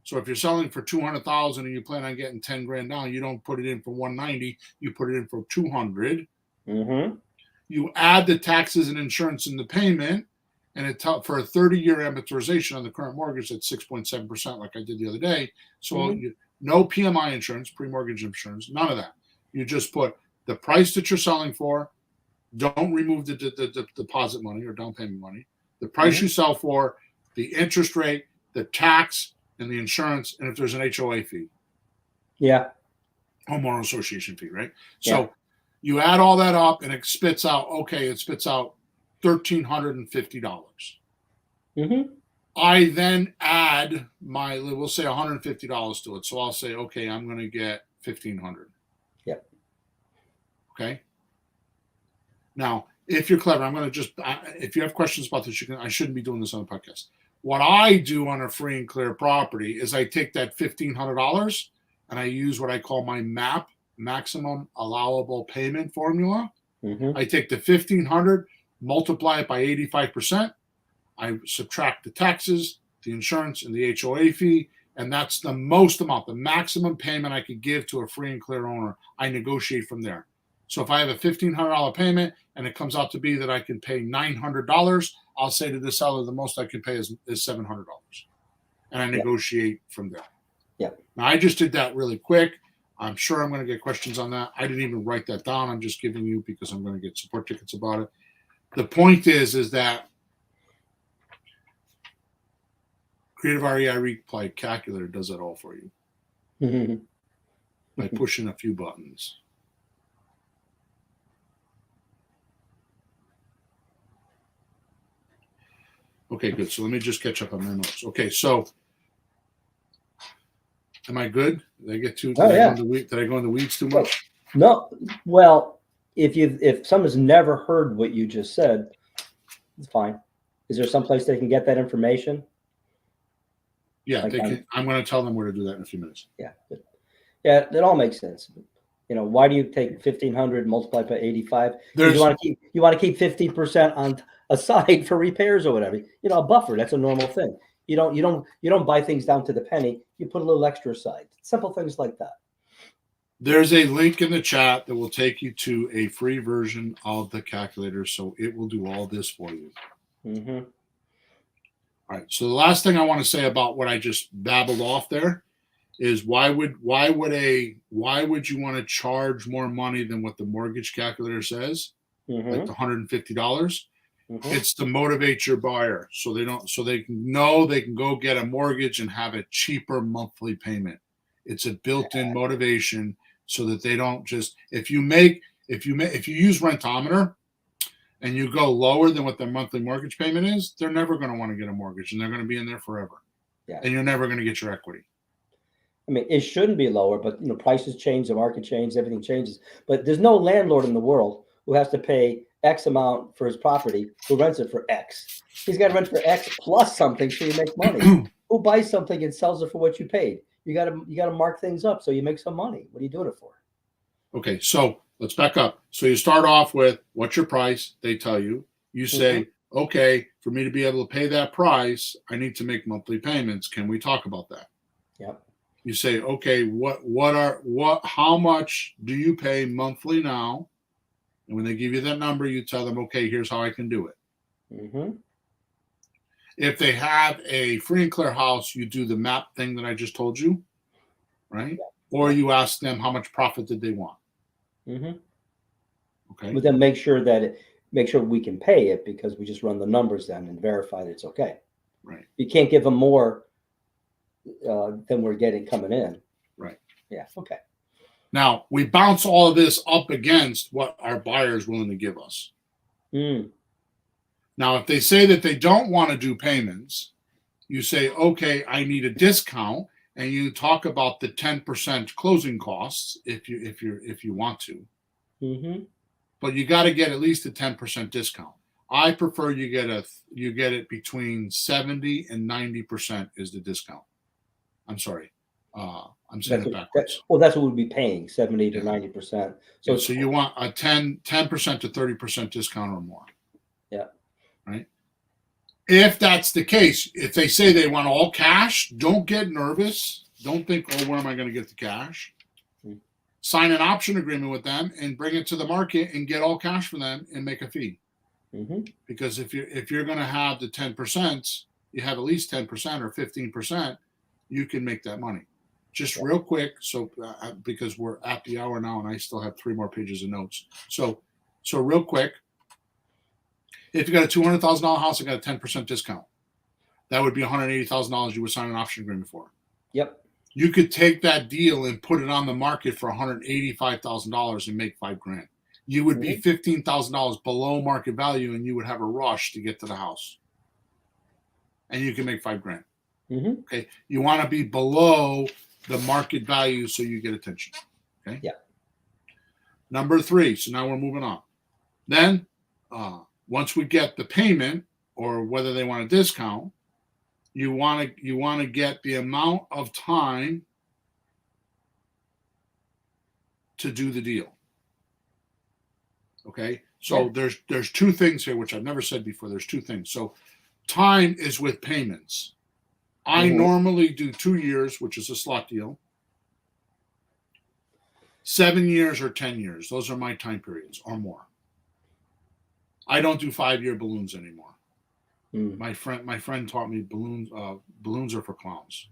So if you're selling for $200,000 and you plan on getting 10 grand down, you don't put it in for 190, you put it in for 200. You add the taxes and insurance in the payment, and it for a 30-year amortization on the current mortgage at 6.7%, like I did the other day. So no PMI insurance, pre-mortgage insurance, none of that. You just put the price that you're selling for. Don't remove the deposit money or down payment money. The price you sell for, the interest rate, the tax, and the insurance, and if there's an HOA fee. Yeah. Homeowner association fee, right? So you add all that up, and it spits out, $1,350. I then add we'll say $150 to it. So I'll say, okay, I'm going to get $1,500. Yep. Okay. Now, if you're clever, I'm going to just, if you have questions about this, I shouldn't be doing this on the podcast. What I do on a free and clear property is I take that $1,500 and I use what I call my MAP, maximum allowable payment formula. I take the $1,500, multiply it by 85%. I subtract the taxes, the insurance, and the HOA fee, and that's the most amount, the maximum payment I could give to a free and clear owner. I negotiate from there. So if I have a $1,500 payment and it comes out to be that I can pay $900, I'll say to the seller the most I can pay is $700, and I negotiate from there. Now I just did that really quick. I'm sure I'm going to get questions on that. I didn't even write that down. I'm just giving you because I'm going to get support tickets about it. The point is that Creative REI Reply Calculator does it all for you by pushing a few buttons. Okay, good. So let me just catch up on my notes. Okay, so am I good? Did I get too? Did I go in the weeds too much? No. Well, if someone's never heard what you just said, it's fine. Is there some place they can get that information? Yeah, like I'm going to tell them where to do that in a few minutes. Yeah, good. Yeah, that all makes sense. You know, why do you take 1,500 multiplied by 85? You want to keep 50% on aside for repairs or whatever. You know, a buffer. That's a normal thing. You don't buy things down to the penny. You put a little extra aside. Simple things like that. There's a link in the chat that will take you to a free version of the calculator, so it will do all this for you. All right. So the last thing I want to say about what I just babbled off there is why would you want to charge more money than what the mortgage calculator says, like the $150? It's to motivate your buyer so they can know they can go get a mortgage and have a cheaper monthly payment. It's a built-in motivation so that they don't just if you use Rentometer and you go lower than what their monthly mortgage payment is, they're never going to want to get a mortgage and they're going to be in there forever. And you're never going to get your equity. I mean, it shouldn't be lower, but prices change, the market changes, everything changes. But there's no landlord in the world who has to pay X amount for his property who rents it for X. He's got to rent for X plus something so you make money. Who buys something and sells it for what you paid? You got to mark things up so you make some money. What are you doing it for? Okay, so let's back up. So you start off with what's your price? They tell you. You say, okay, for me to be able to pay that price, I need to make monthly payments. Can we talk about that? Yep. You say, okay, how much do you pay monthly now? And when they give you that number, you tell them, okay, here's how I can do it. Mm-hmm. If they have a free and clear house, you do the map thing that I just told you, right? Or you ask them how much profit did they want. Mm-hmm. Okay. But then make sure we can pay it, because we just run the numbers then and verify that it's okay. Right. You can't give them more than we're getting coming in. Right. Yeah. Okay. Now we bounce all of this up against what our buyer is willing to give us. Mm. Now, if they say that they don't want to do payments, you say, okay, I need a discount, and you talk about the 10% closing costs if you want to. Mm-hmm. But you got to get at least a 10% discount. I prefer you get it between 70 and 90% is the discount. I'm sorry. I'm saying it backwards. That's what we'd be paying, 70 to 90%. So you want a 10% to 30% discount or more. Yeah. Right. If that's the case, if they say they want all cash, don't get nervous. Don't think, oh, where am I going to get the cash? Sign an option agreement with them and bring it to the market and get all cash for them and make a fee. Mm-hmm. Because if you're going to have the 10%, you have at least 10% or 15%, you can make that money. Just real quick, so because we're at the hour now and I still have 3 more pages of notes. So real quick, if you got a $200,000 house and got a 10% discount, that would be $180,000 you would sign an option agreement for. Yep. You could take that deal and put it on the market for $185,000 and make $5,000. You would be $15,000 below market value, and you would have a rush to get to the house, and you can make $5,000. Mm-hmm. Okay, you want to be below the market value so you get attention. Okay. Yeah. Number 3. So now we're moving on. Then, once we get the payment, or whether they want a discount, you want to get the amount of time to do the deal. Okay, so there's 2 things here, which I've never said before. There's 2 things. So time is with payments. I normally do 2 years, which is a slot deal, 7 years or 10 years. Those are my time periods or more. I don't do 5-year balloons anymore. My friend taught me balloons are for clowns.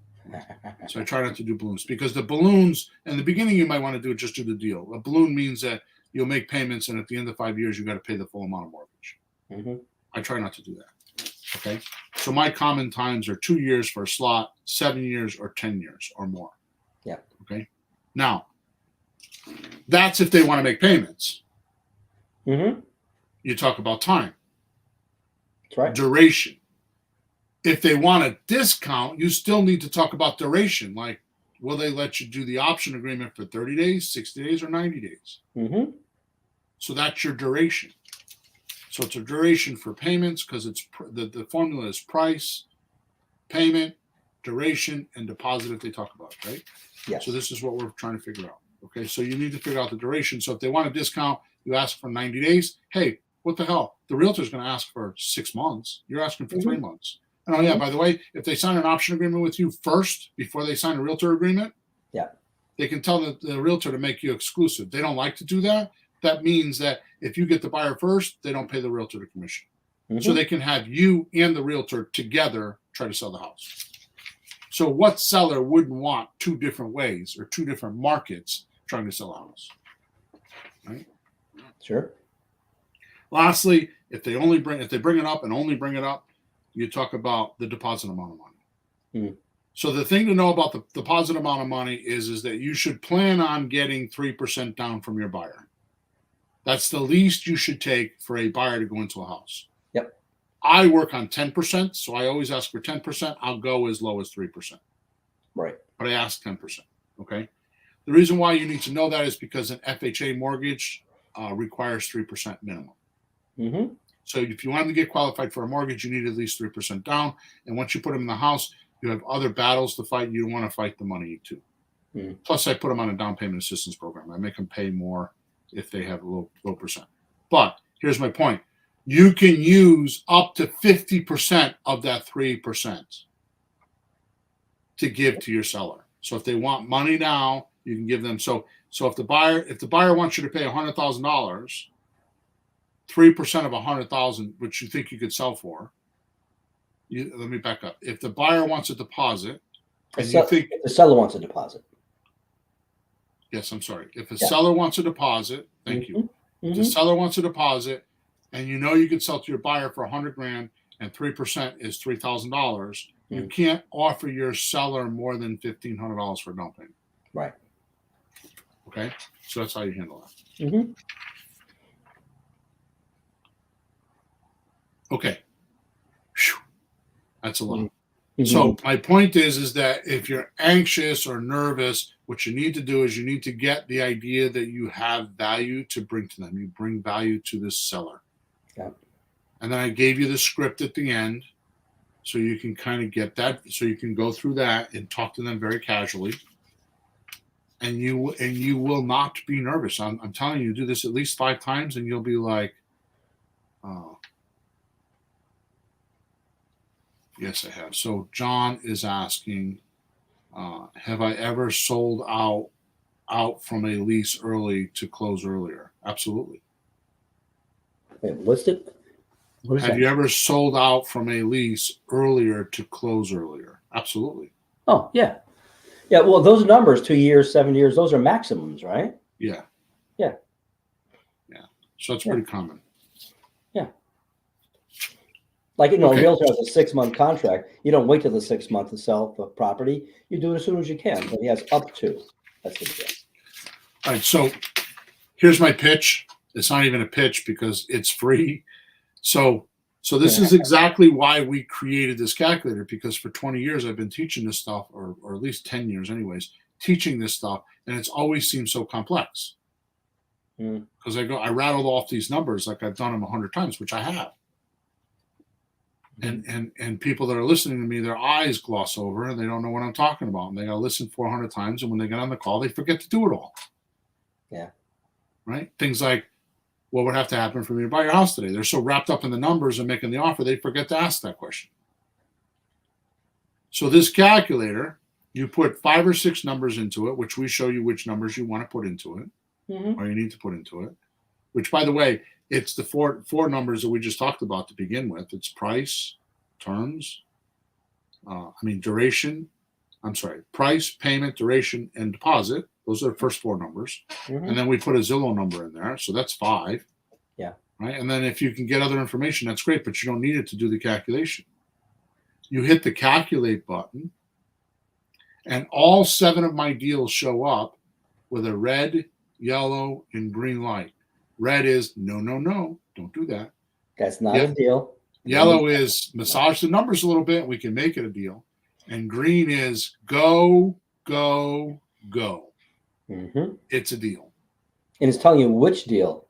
So I try not to do balloons, because the balloons, in the beginning, you might want to just do the deal. A balloon means that you'll make payments, and at the end of 5 years, you got to pay the full amount of mortgage. Mm-hmm. I try not to do that. Okay. So my common times are 2 years for a slot, 7 years, or 10 years or more. Yeah. Okay. Now, that's if they want to make payments. Mm-hmm. You talk about time. That's right. Duration. If they want a discount, you still need to talk about duration. Like, will they let you do the option agreement for 30 days, 60 days, or 90 days? Mm-hmm. So that's your duration. So it's a duration for payments, because it's the formula is price, payment, duration, and deposit if they talk about it, right? Yes. So this is what we're trying to figure out. Okay, so you need to figure out the duration. So if they want a discount, you ask for 90 days. Hey, what the hell? The realtor's going to ask for 6 months. You're asking for 3 months. And oh yeah, by the way, if they sign an option agreement with you first before they sign a realtor agreement, they can tell the realtor to make you exclusive. They don't like to do that. That means that if you get the buyer first, they don't pay the realtor the commission. So they can have you and the realtor together try to sell the house. So what seller wouldn't want 2 different ways or 2 different markets trying to sell a house? Right? Sure. Lastly, if they bring it up and only bring it up, you talk about the deposit amount of money. So the thing to know about the deposit amount of money is that you should plan on getting 3% down from your buyer. That's the least you should take for a buyer to go into a house. Yep. I work on 10%, so I always ask for 10%. I'll go as low as 3%. Right. But I ask 10%. Okay. The reason why you need to know that is because an FHA mortgage requires 3% minimum. Mm-hmm. So if you want to get qualified for a mortgage, you need at least 3% down. And once you put them in the house, you have other battles to fight. You don't want to fight the money too. Plus, I put them on a down payment assistance program. I make them pay more if they have a low percent. But here's my point. you can use up to 50% of that 3% to give to your seller. So if they want money now, you can give them. So if the buyer wants you to pay $100,000, 3% of 100,000, which you think you could sell for. Let me back up. If the buyer wants a deposit, and you think the seller wants a deposit. Yes, I'm sorry. If a seller wants a deposit, thank you. If the seller wants a deposit, and you know you could sell to your buyer for $100,000, and 3% is $3,000, you can't offer your seller more than $1,500 for a down payment. Right. Okay, so that's how you handle that. Okay. Whew. That's a lot. So my point is that if you're anxious or nervous, what you need to do is you need to get the idea that you have value to bring to them. You bring value to this seller. Yeah. And then I gave you the script at the end, so you can kind of get that, so you can go through that and talk to them very casually. And you will not be nervous. I'm telling you, do this at least 5 times, and you'll be like, oh. Yes, I have. So John is asking, have I ever sold out from a lease early to close earlier? Absolutely. Wait, what's it? What is Have that? you ever sold out from a lease earlier to close earlier? Absolutely. Oh, yeah. Yeah, well, those numbers, 2 years, 7 years, those are maximums, right? Yeah. Yeah. Yeah. So that's pretty common. Yeah. Like, a realtor has a 6-month contract. You don't wait till the 6th month to sell the property. You do it as soon as you can, but he has up to. That's the deal. All right. So here's my pitch. It's not even a pitch because it's free. So this is exactly why we created this calculator, because for 20 years I've been teaching this stuff, or at least 10 years anyways, teaching this stuff, and it's always seemed so complex. Because I rattled off these numbers like I've done them 100 times, which I have. And people that are listening to me, their eyes gloss over and they don't know what I'm talking about. And they got to listen 400 times. And when they get on the call, they forget to do it all. Yeah. Right? Things like, what would have to happen for me to buy your house today? They're so wrapped up in the numbers and making the offer, they forget to ask that question. So this calculator, you put 5 or 6 numbers into it, which we show you which numbers you want to put into it, or you need to put into it, which, by the way, it's the four numbers that we just talked about to begin with. It's price, terms, duration. I'm sorry, price, payment, duration, and deposit. Those are the first 4 numbers. And then we put a Zillow number in there. So that's 5. Yeah. Right. And then if you can get other information, that's great, but you don't need it to do the calculation. You hit the calculate button, and all 7 of my deals show up with a red, yellow, and green light. Red is no, don't do that. That's not a deal. Yellow is massage the numbers a little bit, we can make it a deal. And green is go, go, go. It's a deal. And it's telling you which deal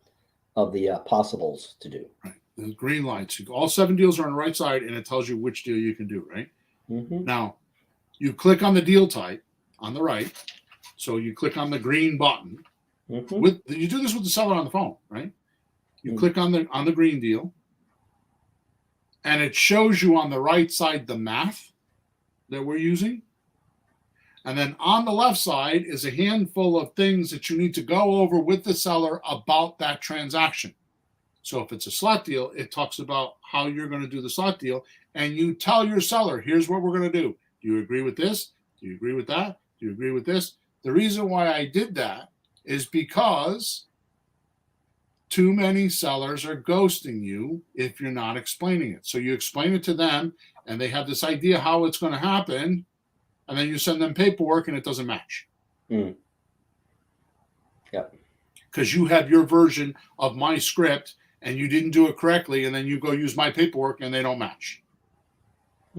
of the possibles to do. Right. The green lights. All 7 deals are on the right side, and it tells you which deal you can do, right? Now, you click on the deal type on the right. So you click on the green button. You do this with the seller on the phone, right? You click on the green deal, and it shows you on the right side the math that we're using. And then on the left side is a handful of things that you need to go over with the seller about that transaction. So if it's a slot deal, it talks about how you're going to do the slot deal, and you tell your seller, here's what we're going to do. Do you agree with this? Do you agree with that? Do you agree with this? The reason why I did that is because too many sellers are ghosting you if you're not explaining it. So you explain it to them, and they have this idea how it's going to happen, and then you send them paperwork, and it doesn't match. Yep. Because you have your version of my script, and you didn't do it correctly, and then you go use my paperwork, and they don't match.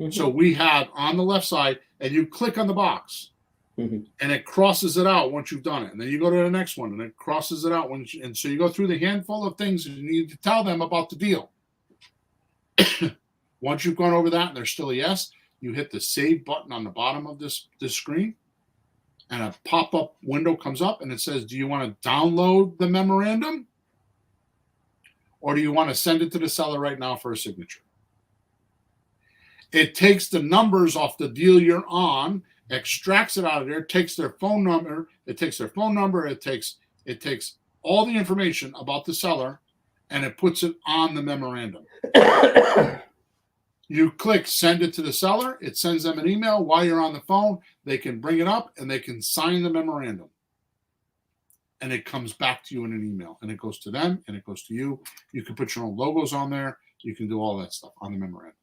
So we have on the left side, and you click on the box. And it crosses it out once you've done it. And then you go to the next one, and it crosses it out. And so you go through the handful of things and you need to tell them about the deal. Once you've gone over that and there's still a yes, you hit the save button on the bottom of this screen, and a pop-up window comes up, and it says, do you want to download the memorandum, or do you want to send it to the seller right now for a signature? It takes the numbers off the deal you're on, extracts it out of there, takes their phone number, it takes all the information about the seller, and it puts it on the memorandum. You click send it to the seller, it sends them an email while you're on the phone, they can bring it up and they can sign the memorandum. And it comes back to you in an email, and it goes to them and it goes to you. You can put your own logos on there. You can do all that stuff on the memorandum.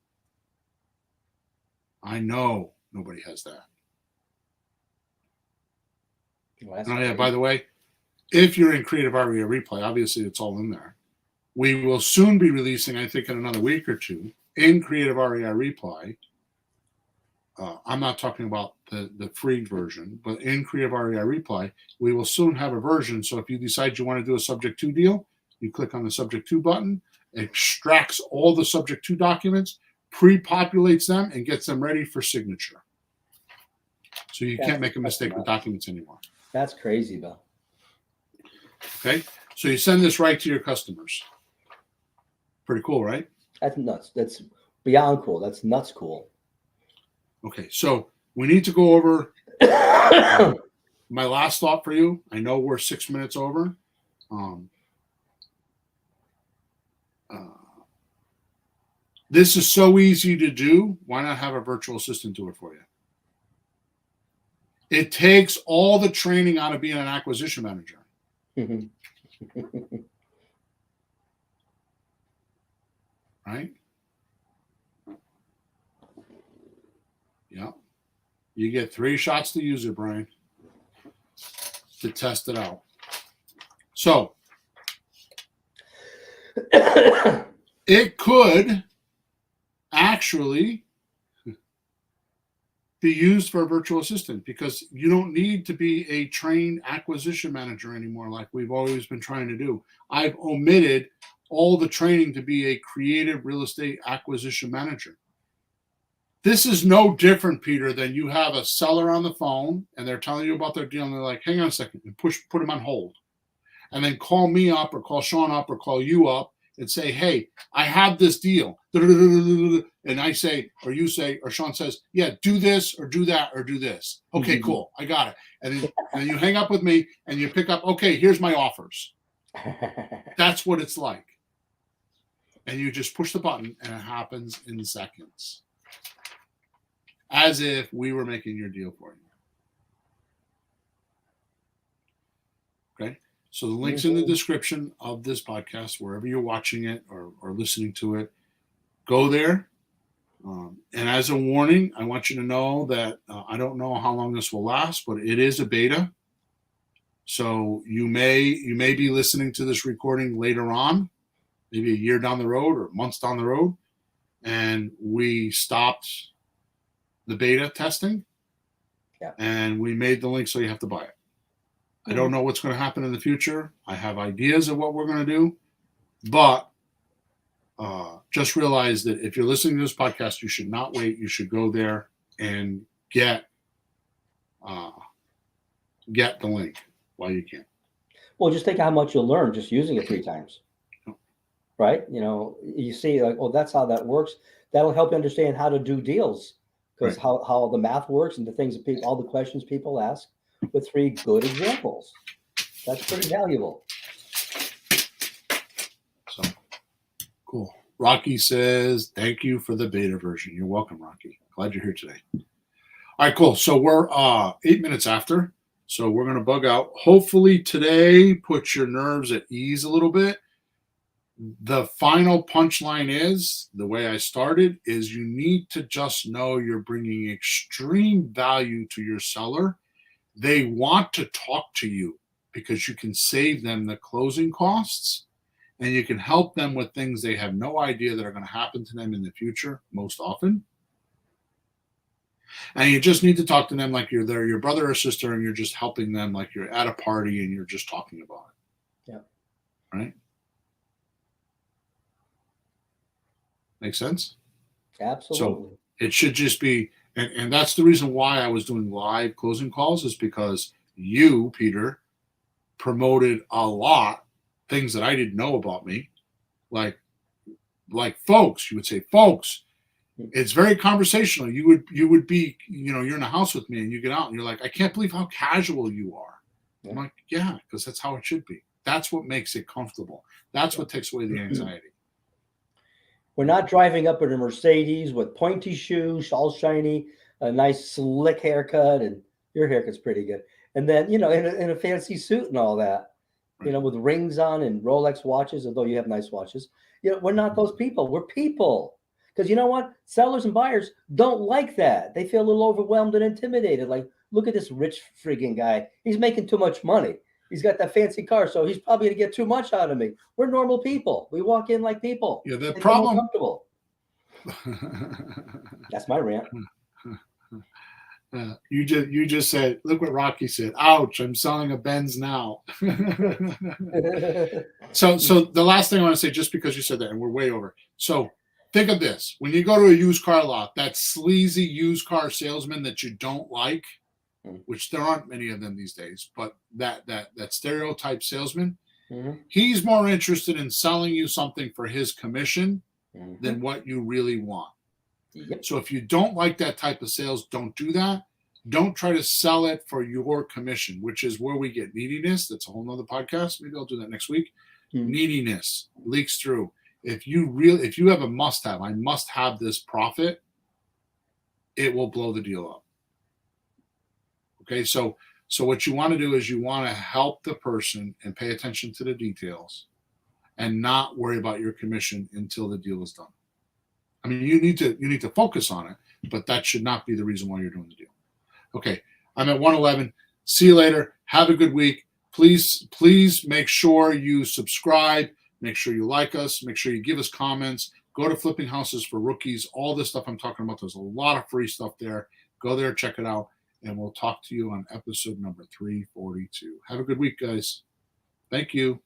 I know nobody has that. Well, oh, yeah, by the way, if you're in Creative Aria Replay, obviously it's all in there. We will soon be releasing, I think in another week or two, in Creative Aria Replay. I'm not talking about the free version, but in Creative Aria Replay, we will soon have a version. So if you decide you want to do a subject to deal, you click on the subject to button, it extracts all the subject to documents, pre-populates them, and gets them ready for signature. So you can't make a mistake with documents anymore. That's crazy, though. Okay, so you send this right to your customers. Pretty cool, right? That's nuts. That's beyond cool. That's nuts cool. Okay, so we need to go over my last thought for you. I know we're 6 minutes over. This is so easy to do. Why not have a virtual assistant do it for you? It takes all the training out of being an acquisition manager. Right? Yeah. You get 3 shots to use it, Brian, to test it out. So it could actually be used for a virtual assistant, because you don't need to be a trained acquisition manager anymore like we've always been trying to do. I've omitted all the training to be a creative real estate acquisition manager. This is no different, Peter, than you have a seller on the phone and they're telling you about their deal and they're like, hang on a second, and put them on hold. And then call me up or call Sean up or call you up and say, hey, I have this deal. And I say, or you say, or Sean says, yeah, do this or do that or do this. Okay, cool. I got it. And then you hang up with me and you pick up, okay, here's my offers. That's what it's like. And you just push the button and it happens in seconds. As if we were making your deal for you. Okay? So the link's in the description of this podcast, wherever you're watching it or listening to it. Go there. And as a warning, I want you to know that I don't know how long this will last, but it is a beta. So you may be listening to this recording later on, maybe a year down the road or months down the road, and we stopped the beta testing, and we made the link so you have to buy it. I don't know what's going to happen in the future. I have ideas of what we're going to do, but just realize that if you're listening to this podcast, you should not wait. You should go there and get the link while you can. Well, just think how much you'll learn just using it 3 times. Right? You know, you see like, oh, that's how that works. That'll help you understand how to do deals, because how the math works and the things that people, all the questions people ask, with 3 good examples. That's pretty valuable. So cool. Rocky says, thank you for the beta version. You're welcome, Rocky. Glad you're here today. All right, cool. So we're 8 minutes after. So we're going to bug out. Hopefully today puts your nerves at ease a little bit. The final punchline is, the way I started, is you need to just know you're bringing extreme value to your seller. They want to talk to you because you can save them the closing costs and you can help them with things they have no idea that are going to happen to them in the future, most often. And you just need to talk to them like you're your brother or sister, and you're just helping them like you're at a party and you're just talking about it. Yeah. Right? Make sense? Absolutely. So it should just be, and that's the reason why I was doing live closing calls, is because you, Peter, promoted a lot things that I didn't know about me. like folks, you would say, folks. It's very conversational. You would be, you're in a house with me and you get out and you're like, I can't believe how casual you are. I'm like, yeah, because that's how it should be. That's what makes it comfortable. That's what takes away the anxiety. We're not driving up in a Mercedes with pointy shoes, all shiny, a nice slick haircut, and your haircut's pretty good. And then, in a fancy suit and all that, with rings on and Rolex watches, although you have nice watches. We're not those people. We're people. Because you know what? Sellers and buyers don't like that. They feel a little overwhelmed and intimidated. Like, look at this rich friggin' guy. He's making too much money. He's got that fancy car, so he's probably going to get too much out of me. We're normal people. We walk in like people. Yeah, the problem. Comfortable. That's my rant. You just said, look what Rocky said. Ouch! I'm selling a Benz now. So the last thing I want to say, just because you said that, and we're way over. So think of this: when you go to a used car lot, that sleazy used car salesman that you don't like, which there aren't many of them these days, but that stereotype salesman, he's more interested in selling you something for his commission than what you really want. Yep. So if you don't like that type of sales, don't do that. Don't try to sell it for your commission, which is where we get neediness. That's a whole nother podcast. Maybe I'll do that next week. Neediness leaks through. If you have a must-have, I must have this profit, it will blow the deal up. Okay, so what you want to do is you want to help the person and pay attention to the details and not worry about your commission until the deal is done. I mean, you need to focus on it, but that should not be the reason why you're doing the deal. Okay, I'm at 111. See you later. Have a good week. Please make sure you subscribe. Make sure you like us. Make sure you give us comments. Go to Flipping Houses for Rookies. All this stuff I'm talking about, there's a lot of free stuff there. Go there, check it out, and we'll talk to you on episode number 342. Have a good week, guys. Thank you.